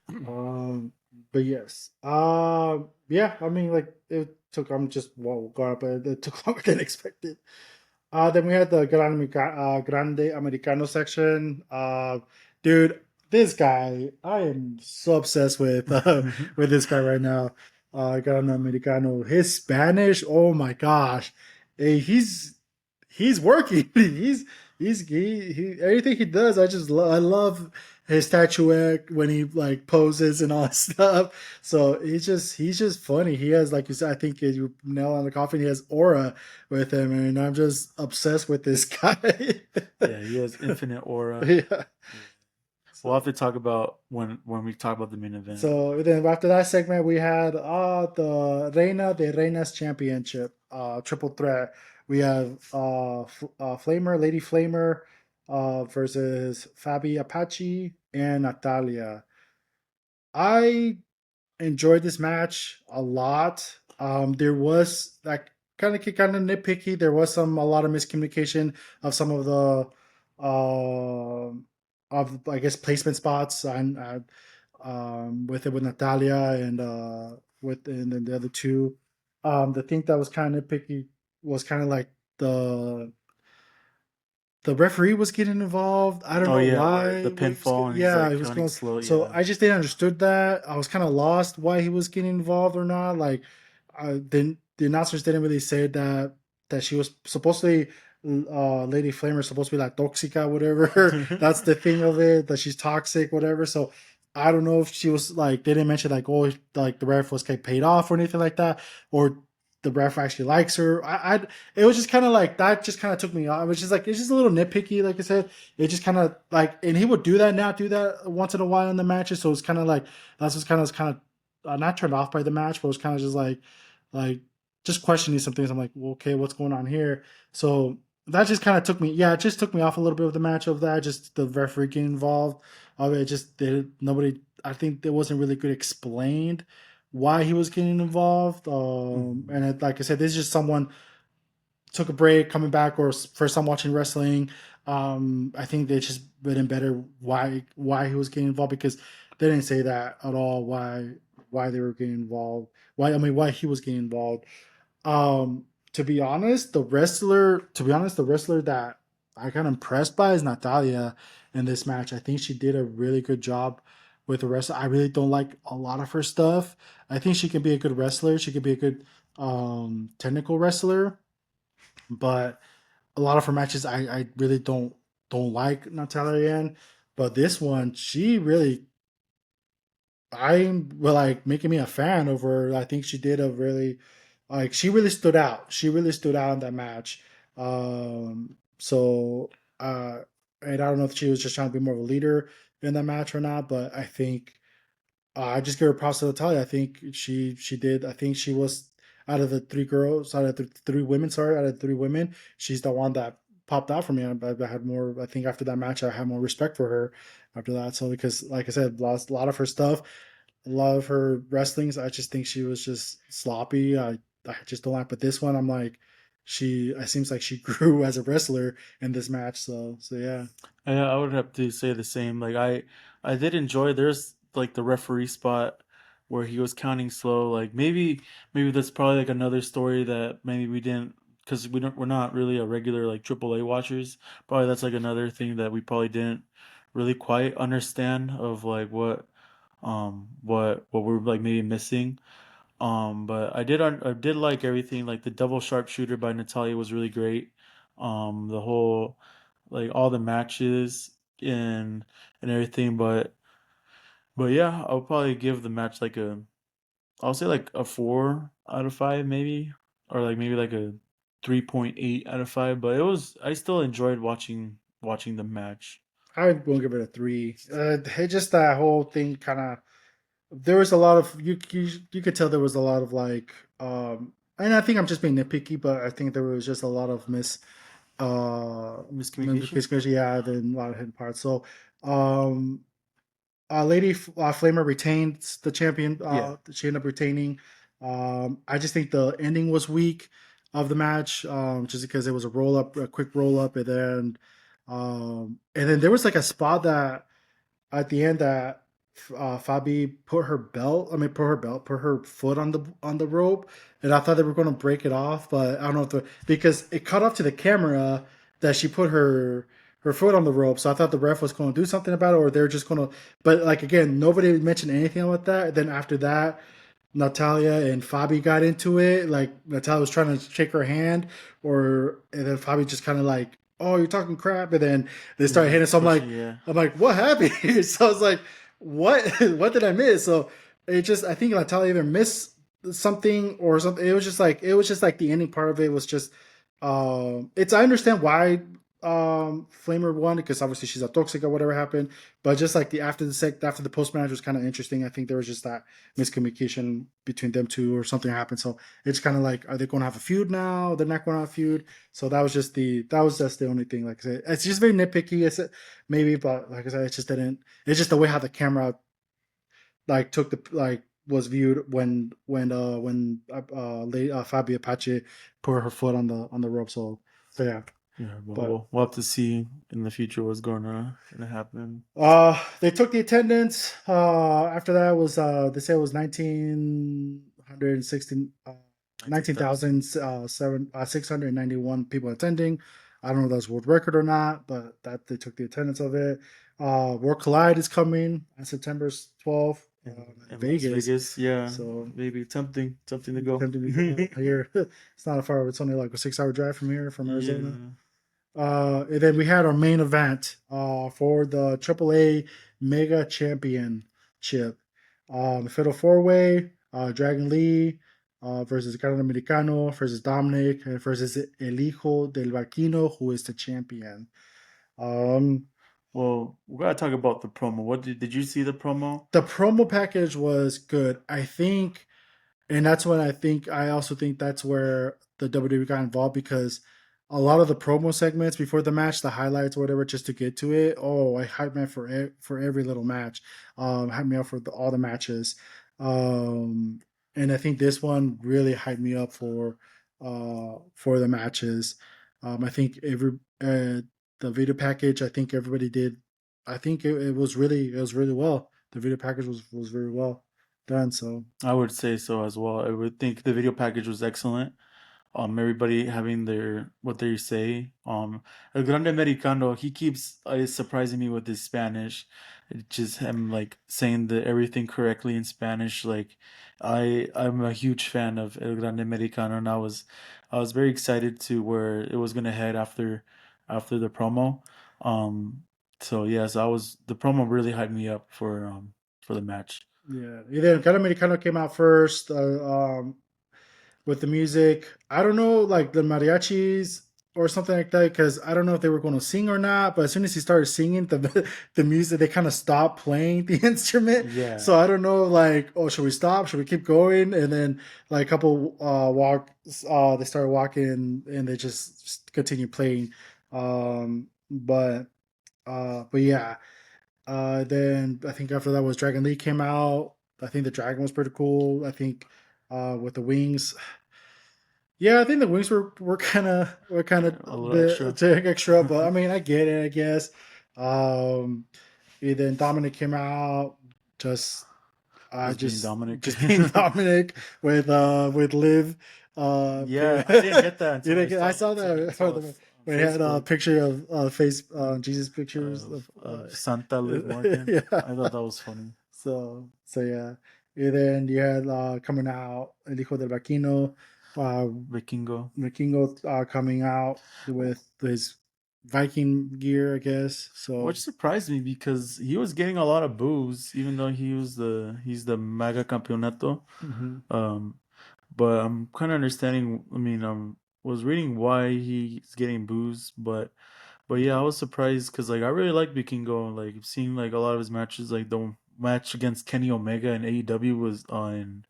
um, but yes. Yeah. I mean, like it took. I'm just going up, but it took longer than expected. Then we had the Grande Americano section. Dude, this guy, I am so obsessed with this guy right now. Grande Americano. His Spanish, oh my gosh, hey, he's working. He everything he does. I love his statuette when he like poses and all that stuff. So he's just funny. He has, like you said, I think you nail on the coffin. He has aura with him, and I'm just obsessed with this guy. Yeah, he has infinite aura. Yeah. Yeah. We'll have So to talk about when we talk about the main event. so then after that segment, we had the Reina de Reinas Championship, triple threat. We have Flamer, Lady Flamer, versus Fabi Apache and Natalia. I enjoyed this match a lot. There was like kind of nitpicky. There was a lot of miscommunication of some of the of I guess placement spots and with it with Natalia and then the other two. The thing that was kind of nitpicky was kind of like the the referee was getting involved. I don't Oh know yeah, where why. the pinfall and he's Yeah, like he was counting going. slow. So Yeah. I just didn't understood that. I was kind of lost why he was getting involved or not. Like, the announcers didn't really say that she was supposedly Lady Flamer supposed to be like toxica, whatever. That's the thing of it, that she's toxic, whatever. So I don't know if she was like, they didn't mention like, oh, like the ref was like paid off or anything like that, or the ref actually likes her. It was just kind of like that. Just kind of took me off. It was just like it's just a little nitpicky. Like I said, it just kind of like, and he would do that once in a while in the matches. So it's kind of like that's what's kind of not turned off by the match, but it was kind of just like just questioning some things. I'm like, well, okay, what's going on here? So that just kind of took me. Yeah, it just took me off a little bit of the match of that. Just the referee getting involved. Of it, just nobody. I think it wasn't really good explained why he was getting involved. Mhm. And like I said, this is just someone took a break, coming back, or first time watching wrestling. I think they just been better why he was getting involved, because they didn't say that at all. Why they were getting involved? Why he was getting involved? Um, to be honest, the wrestler that I got impressed by is Natalia in this match. I think she did a really good job with the wrestler. I really don't like a lot of her stuff. I think she can be a good wrestler. She could be a good technical wrestler, but a lot of her matches I really don't like Natalia in. But this one, she really I'm well, like making me a fan of her. I think she did a really like she really stood out. She really stood out in that match. So and I don't know if she was just trying to be more of a leader in that match or not, but I think I just give her props to Natalia. I think she did. I think she was out of the three girls, out of the three women. Sorry, out of the three women, she's the one that popped out for me. I had more. I think after that match, I had more respect for her after that. So because, like I said, lost a lot of her stuff, a lot of her wrestlings. I just think she was just sloppy. I just don't like. But this one, I'm like, she. It seems like she grew as a wrestler in this match. So yeah. I would have to say the same. Like I did enjoy. There's like the referee spot where he was counting slow. Like maybe that's probably like another story that maybe we didn't because we're not really a regular like AAA watchers. Probably that's like another thing that we probably didn't really quite understand of like what we're like maybe missing. But I did like everything. Like the double sharpshooter by Natalia was really great. The whole like all the matches and everything. But yeah, I'll probably give the match like a I'll say like a 4 out of 5 maybe, or like maybe like a 3.8 out of 5. But it was I still enjoyed watching the match. I won't give it a three. It just that whole thing kind of there was a lot of you could tell there was a lot of like and I think I'm just being nitpicky, but I think there was just a lot of Miscommunication. miscommunication, yeah, then a lot of hidden parts. So um Lady Flamer retained the champion. Yeah. She ended up retaining. I just think the ending was weak of the match, just because it was a roll up, a quick roll up, and then there was like a spot that at the end that Fabi put her foot on the rope, and I thought they were going to break it off, but I don't know if because it cut off to the camera that she put her foot on the rope, so I thought the ref was going to do something about it, or they're just going to. But like again, nobody mentioned anything about that. Then after that, Natalia and Fabi got into it. Like Natalia was trying to shake her hand, and then Fabi just kind of like, "Oh, you're talking crap," and then they started Yeah, hitting. So pushing. Yeah. I'm like, what happened here? So I was like, what? What did I miss? So it just, I think Natalia either missed something or something. It was just like the ending part of it was just, it's, I understand why Flamer won because obviously she's a toxic or whatever happened, but just like the after the post match was kind of interesting. I think there was just that miscommunication between them two or something happened. So it's kind of like, are they going to have a feud now? They're not going to have a feud. So that was just the only thing. Like I said, it's just very nitpicky. It's maybe, but like I said, it just didn't. It's just the way how the camera like took the like was viewed when Fabio Apache put her foot on the rope. So yeah, Yeah, but but we'll have to see in the future what's gonna happen. they took the attendance. After that was they said it was 1916 19,000. 19,000 691 people attending. I don't know if that's world record or not, but that they took the attendance of it. World Collide is coming on September 12th in In Las Vegas. Vegas, yeah, So maybe tempting to go. tempting to go here. It's not a far. It's only like a 6 hour drive from here, from Arizona. Yeah. And then we had our main event for the AAA Mega Championship. Fatal Four Way, Dragon Lee versus Carlos Americano versus Dominic versus El Hijo del Barquino, who is the champion. Um, Well, we gotta talk about the promo. What did you see the promo? the promo package was good. I think, and that's what I think. I also think that's where the WWE got involved because a lot of the promo segments before the match, the highlights, whatever, just to get to it. Oh, I hype me for for every little match. Hype me up for all the matches. Um, and I think this one really hyped me up for the matches. I think the video package. I think everybody did. I think it was really well. The video package was very well done. So I would say so as well. I would think the video package was excellent. Everybody having their what they say. El Grande Americano, he keeps surprising me with his Spanish. It's just him like saying the everything correctly in Spanish. Like I'm a huge fan of El Grande Americano, and I was very excited to where it was gonna head after the promo. Um, so yes, I was the promo really hyped me up for the match. Yeah. Either Gran Americano came out first. With the music. I don't know, like the mariachis or something like that, because I don't know if they were going to sing or not. But as soon as he started singing, the music they kind of stopped playing the instrument. Yeah, So I don't know, like, oh, should we stop? Should we keep going? And then like a couple they started walking and they just continue playing. But yeah. Then I think after that was Dragon League came out. I think the dragon was pretty cool. I think with the wings, yeah, I think the wings were kind of a a little extra. bit extra, but I mean, I get it, I guess. Um, and then Dominic came out, just Just being just Dominic. just being Dominic with Liv. Yeah, I didn't get that You until didn't get, I saw saw it that on when he had a Facebook picture of face Jesus pictures of Santa Liv Morgan. yeah. I thought that was funny. So yeah. And then you had coming out El Hijo del Vaquino, uh, Vikingo. Vikingo coming out with his Viking gear, I guess. Which So surprised me because he was getting a lot of boos, even though he's the Mega Campeonato. mhm. Um, but I'm kind of understanding. I mean, was reading why he's getting boos, but yeah, I was surprised because like I really like Vikingo. Like seeing like a lot of his matches, like the match against Kenny Omega in AEW was on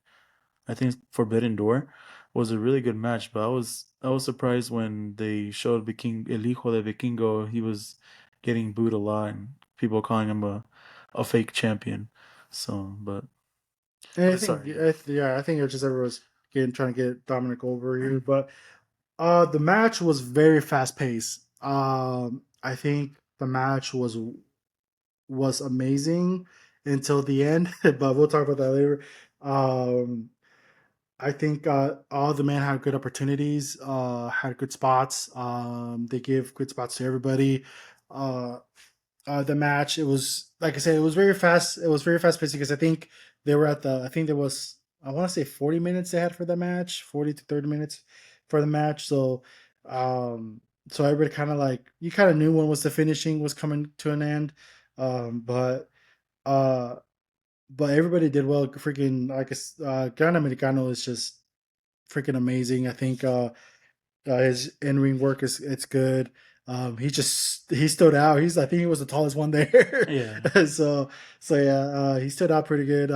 I think Forbidden Door was a really good match, but I was surprised when they showed El Hijo de Vikingo. He was getting booed a lot, and people calling him a fake champion. So, And I but think, sorry, yeah, I think it was just everyone's trying to get Dominic over here. But the match was very fast paced. I think the match was amazing until the end, but we'll talk about that later. Um, I think all the men had good opportunities, had good spots. They gave good spots to everybody. Uh, the match, it was like I said, it was very fast. It was very fast paced because I think they were at the. I think there was, I want to say 40 minutes they had for the match, 40 to 30 minutes for the match. Um, so everybody kind of like you kind of knew when was the finishing was coming to an end. But uh, but everybody did well. Freaking like Gran Americano is just freaking amazing. I think his in ring work is it's good. He stood out. I think he was the tallest one there. yeah, So yeah, he stood out pretty good.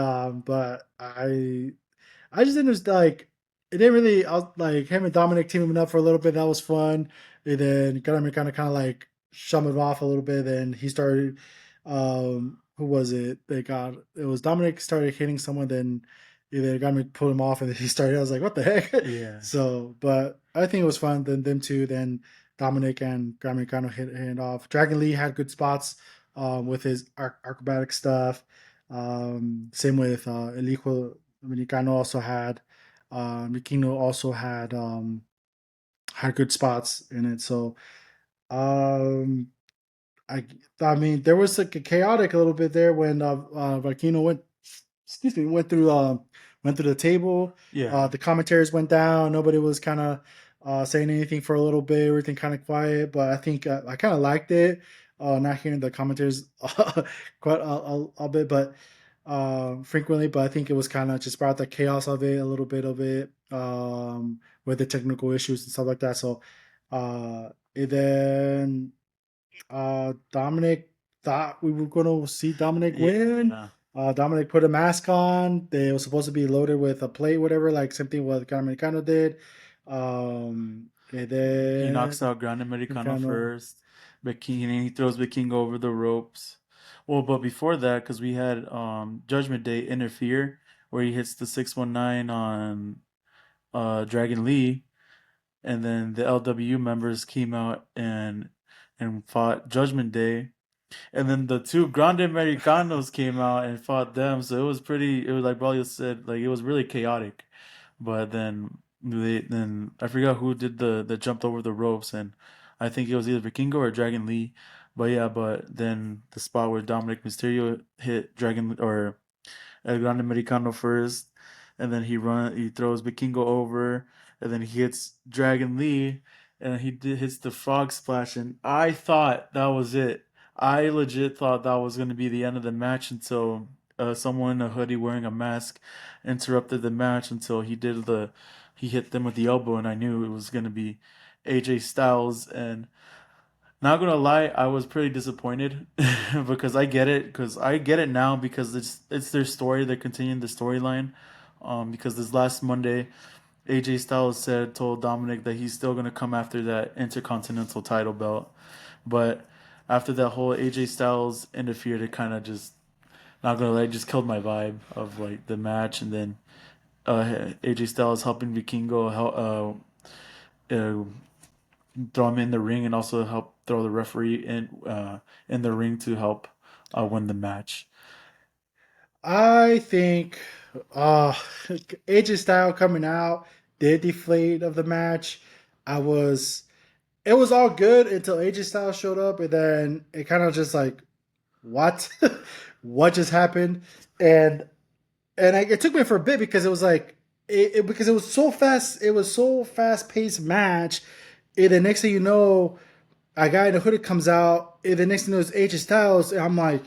But I just think it was like it didn't really. I was like him and Dominic teaming up for a little bit. That was fun. And then kind of like shut him off a little bit. Then he started. Who was it? They got it was Dominic started hitting someone. Then either got me pull him off, and then he started. I was like, what the heck? yeah. So, but I think it was fun. Then them two. Then Dominic and Grammy kind of hit off. Dragon Lee had good spots with his acrobatic stuff. Same with El Hijo Dominicano also Mikino also had good spots in it. So um, I I mean there was like a chaotic a little bit there when Vakino went through the table. Yeah, The commentaries went down. Nobody was kind of saying anything for a little bit. Everything kind of quiet. But I think I kind of liked it. Not hearing the commentaries quite a bit, but frequently. But I think it was kind of just brought the chaos of it, a little bit of it, with the technical issues and stuff like that. So, and then Dominic thought we were going to see Dominic win. yeah. Dominic put a mask on. They were supposed to be loaded with a plate, whatever, like something what Dominicano did. And He knocks then out Gran Americano Dominicano, first. He throws Vikingo over the ropes. Well, but before that, because we had Judgment Day interfere, where he hits the 619 on Dragon Lee, and then the LW members came out and fought Judgment Day, and then the two Grande Americanos came out and fought them. So it was pretty. It was like Braulio said, like it was really chaotic. But then I forgot who did the jumped over the ropes, and I think it was either Vikingo or Dragon Lee. But yeah, but then the spot where Dominic Mysterio hit Dragon or El Grande Americano first, and then he throws Vikingo over, and then he hits Dragon Lee, and hits the frog splash, and I thought that was it. I legit thought that was going to be the end of the match until someone in a hoodie wearing a mask interrupted the match until he hit them with the elbow, and I knew it was gonna be AJ Styles. And not gonna lie, I was pretty disappointed because I get it now because it's their story. They're continuing the storyline. Because this last Monday, AJ Styles told Dominic that he's still gonna come after that Intercontinental title belt, but after that whole AJ Styles interfered, it kind of just, not gonna lie, it just killed my vibe of like the match. And then AJ Styles helping Vikingo throw him in the ring and also help throw the referee in the ring to help win the match. I think uh AJ Style coming out did deflate of the match. I was it was all good until AJ Styles showed up, and then it kind of just like what what just happened, and it took me for a bit because it was like because it was so fast, it was so fast paced match, and the next thing you know, a guy in a hoodie comes out, and the next thing you know is AJ Styles, and I'm like,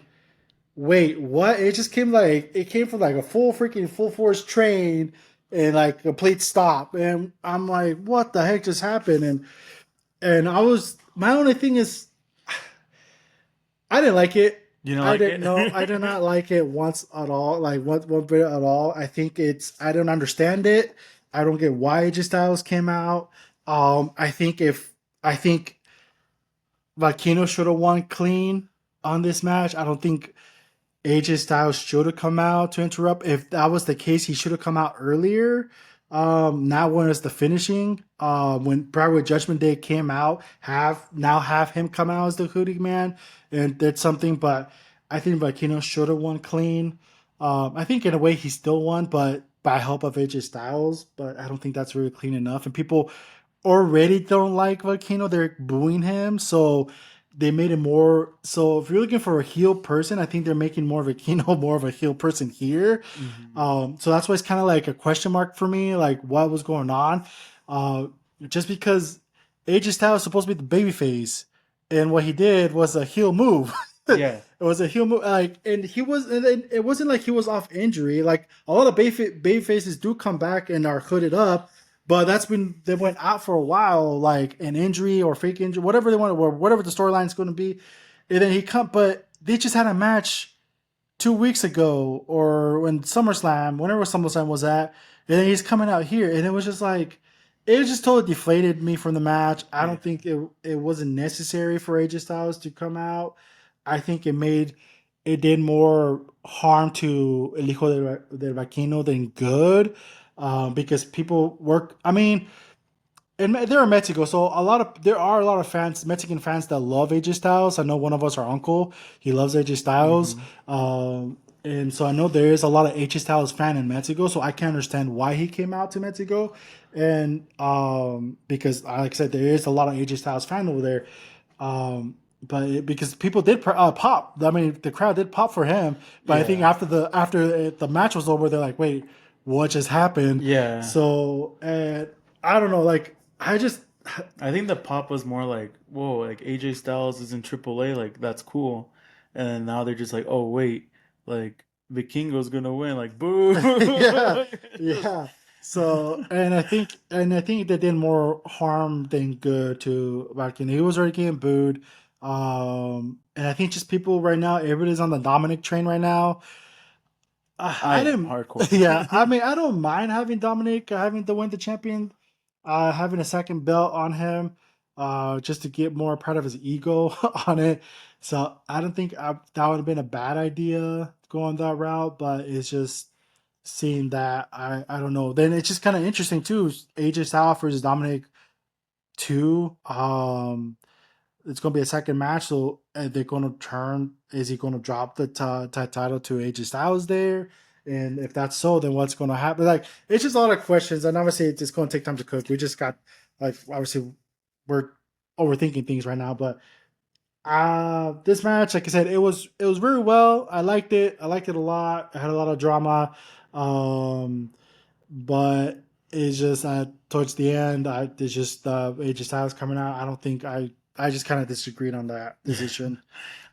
wait, what? It just came like it came from like a full force train and like a complete stop, and I'm like, what the heck just happened? And I was my only thing is I didn't like it. You know, I like didn't know. I it. did not like it once at all. Like one bit at all. I think it's. I don't understand it. I don't get why AJ Styles came out. I think if I think Vakino should have won clean on this match. I don't think AJ Styles should have come out to interrupt. If that was the case, he should have come out earlier. Not when it's the finishing. When Brotherhood Judgment Day came out, have him come out as the Hoodie Man and did something. But I think Vakino should have won clean. I think in a way he still won, but by help of AJ Styles. But I don't think that's really clean enough. And people already don't like Vakino. They're booing him, so they made it more. So if you're looking for a heel person, I think they're making more of a Kino more of a heel person here. Mhm. So that's why it's kind of like a question mark for me, like what was going on. Uh, just because AJ Styles is supposed to be the baby face, and what he did was a heel move. Yeah. It was a heel move, like, and he was, and it wasn't like he was off injury. Like a lot of baby faces do come back and are hooded up, but that's when they went out for a while, like an injury or fake injury, whatever they want, or whatever the storyline is going to be. And then he come, but they just had a match 2 weeks ago, or when SummerSlam, whenever SummerSlam was at, and then he's coming out here, and it was just like, it was just totally deflated me from the match. I Yeah. don't think it wasn't necessary for AJ Styles to come out. I think it did more harm to El Hijo del Vaquino than good, because people work. I mean, and they're in Mexico, so there are a lot of fans, Mexican fans that love AJ Styles. I know one of us, our uncle, he loves AJ Styles, Hmm. and so I know there is a lot of AJ Styles fan in Mexico. So I can understand why he came out to Mexico, and because like I said, there is a lot of AJ Styles fan over there. Because people did pop. I mean, the crowd did pop for him. But I think Yeah. after the match was over, they're like, "Wait, what just happened?" Yeah. So, and I don't know. Like, I just I think the pop was more like, whoa, like AJ Styles is in AAA, like that's cool. And then now they're just like, oh wait, like Vikingo's gonna win, like yeah, boo. yeah. So, and I think they did more harm than good to Valkyrie. He was already getting booed. And I think just people right now, everybody's on the Dominic train right now. I I am didn't. hardcore. Yeah, I mean, I don't mind having Dominic having to win the champion, having a second belt on him, just to get more part of his ego on it. So I don't think that would have been a bad idea going that route. But it's just seeing that I don't know. Then it's just kind of interesting too. AJ Styles versus Dominic 2. It's going to be a second match. So they're going to turn. Is he going to drop the title to AJ Styles there? And if that's so, then what's going to happen? Like, it's just a lot of questions. And obviously, it's just going to take time to cook. We just got, like, obviously, we're overthinking things right now. But this match, like I said, it was very well. I liked it. I liked it a lot. It had a lot of drama. Um, but it's just towards the end, it's just AJ Styles coming out. I don't think I just kind of disagreed on that decision.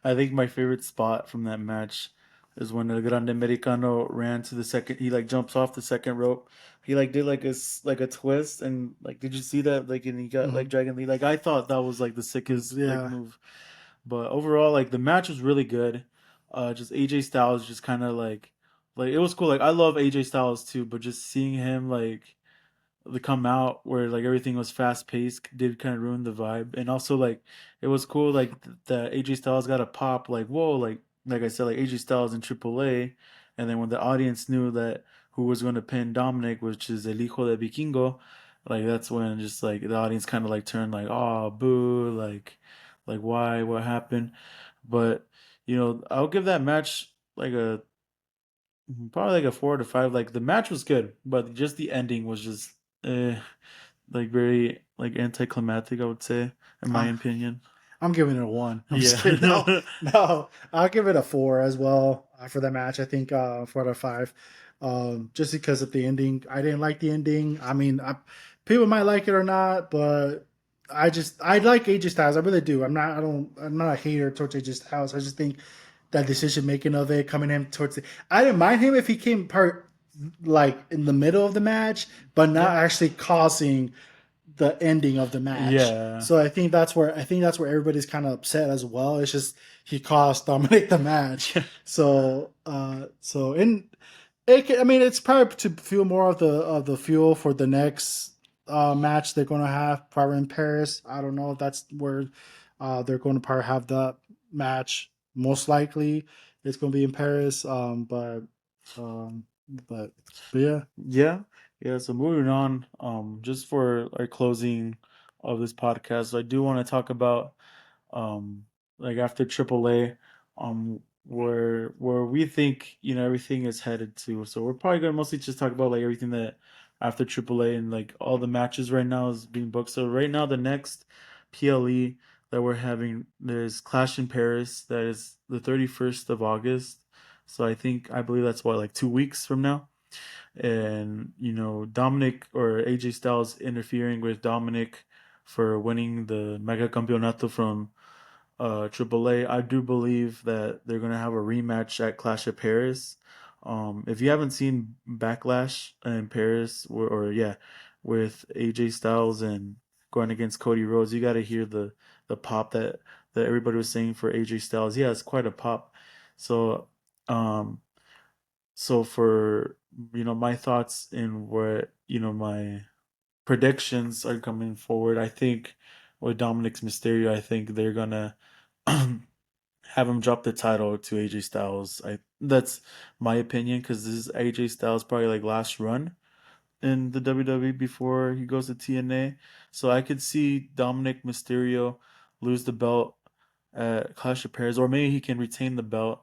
I think my favorite spot from that match is when El Grande Americano ran to the second. He like jumps off the second rope. He like did like like a twist, and like did you see that? Like, and he got Hmm. like Dragon Lee. Like I thought that was like the sickest like Yeah. move. But overall, like the match was really good. Just AJ Styles just kind of like it was cool. Like I love AJ Styles too, but just seeing him like the come out where like everything was fast paced did kind of ruin the vibe. And also like it was cool like that AJ Styles got a pop. Like whoa, like I said, like AJ Styles in AAA, and then when the audience knew that who was going to pin Dominic, which is El Hijo de Vikingo, like that's when just like the audience kind of like turned like oh boo like why what happened. But I'll give that match like a probably like a 4 to 5. Like the match was good, but just the ending was just eh, like very like anticlimactic, I would say, in my Uh, opinion. I'm giving it a 1. I'm just Yeah. kidding. No, no, I'll give it a 4 as well for the match. I think 4 out of 5. Just because of the ending, I didn't like the ending. I mean, people might like it or not, but I like AJ Styles. I really do. I'm not a hater towards AJ Styles. I just think that decision making of it coming in towards the. I didn't mind him if he came part like in the middle of the match, but not Yeah. actually causing the ending of the match. Yeah. So I think that's where everybody's kind of upset as well. It's just he caused Dominic the match. So in I mean, it's probably to fuel more of the fuel for the next match they're going to have probably in Paris. I don't know if that's where they're going to probably have that match. Most likely, it's going to be in Paris. Um, but but yeah, Yeah. Yeah. So moving on, just for our closing of this podcast, I do want to talk about um like after AAA, where we think everything is headed to. So we're probably gonna mostly just talk about like everything that after AAA and like all the matches right now is being booked. So right now the next PLE that we're having, there's Clash in Paris, that is the 31st of August. So I believe that's what, like 2 weeks from now. And Dominic or AJ Styles interfering with Dominic for winning the Mega Campeonato from AAA. I do believe that they're gonna have a rematch at Clash of Paris. If you haven't seen Backlash in Paris, or yeah, with AJ Styles and going against Cody Rhodes, you got to hear the pop that everybody was saying for AJ Styles. Yeah, it's quite a pop. So, um, so for my thoughts and what my predictions are coming forward, I think with Dominic's Mysterio, I think they're gonna have him drop the title to AJ Styles. That's my opinion because this is AJ Styles probably like last run in the WWE before he goes to TNA. So I could see Dominic Mysterio lose the belt at Clash of Paris, or maybe he can retain the belt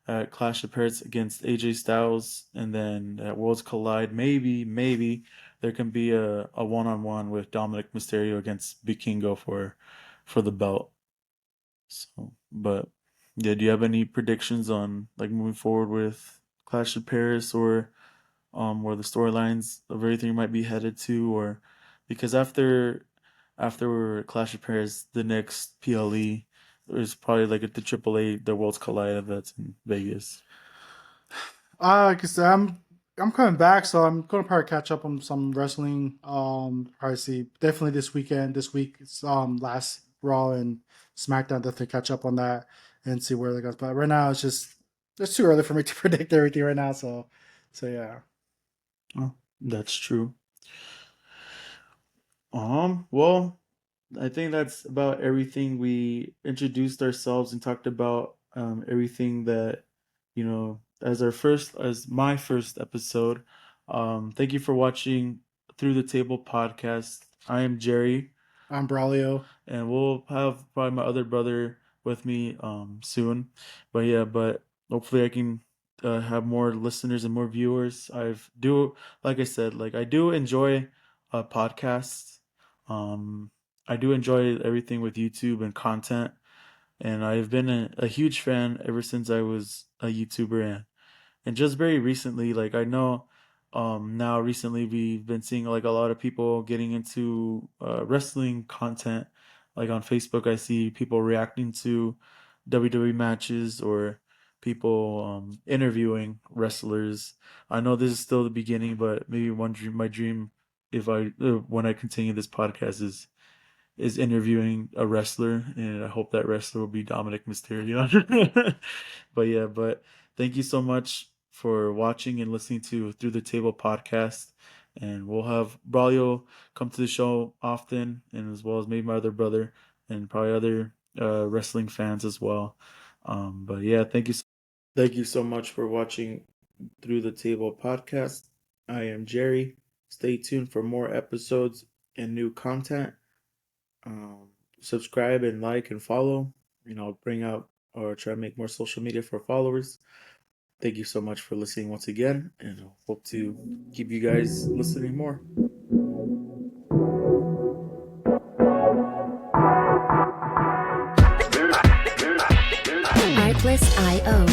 at Clash of Paris against AJ Styles, and then at Worlds Collide, maybe there can be a one-on-one with Dominic Mysterio against Vikingo for the belt. So, but yeah, do you have any predictions on like moving forward with Clash of Paris, or the storylines of everything might be headed to, or because after Clash of Paris, the next PLE is probably like at the AAA, the Worlds Collide events in Vegas. cause I'm coming back, so I'm gonna probably catch up on some wrestling. Probably see definitely this weekend. This week, it's, last Raw and SmackDown. Definitely catch up on that and see where they go. But right now, it's too early for me to predict everything right now. So yeah. Oh, that's true. Well, I think that's about everything. We introduced ourselves and talked about everything that as my first episode. Thank you for watching Through the Table podcast. I am Jerry, I'm Braulio. and we'll have probably my other brother with me soon. But yeah, but hopefully I can have more listeners and more viewers. Like I said, like I do enjoy podcasts. Um, I do enjoy everything with YouTube and content, and I've been a huge fan ever since I was a YouTuber, and just very recently, like I know now recently we've been seeing like a lot of people getting into wrestling content. Like on Facebook I see people reacting to WWE matches, or people interviewing wrestlers. I know this is still the beginning, but maybe my dream, if I when I continue this podcast is interviewing a wrestler, and I hope that wrestler will be Dominic Mysterio. But thank you so much for watching and listening to Through the Table podcast. And we'll have Braulio come to the show often, and as well as maybe my other brother and probably other wrestling fans as well. But yeah, thank you so much for watching Through the Table podcast. I am Jerry. Stay tuned for more episodes and new content. Subscribe and like and follow. I'll bring out or try to make more social media for followers. Thank you so much for listening once again, and I hope to keep you guys listening more. Artlist.io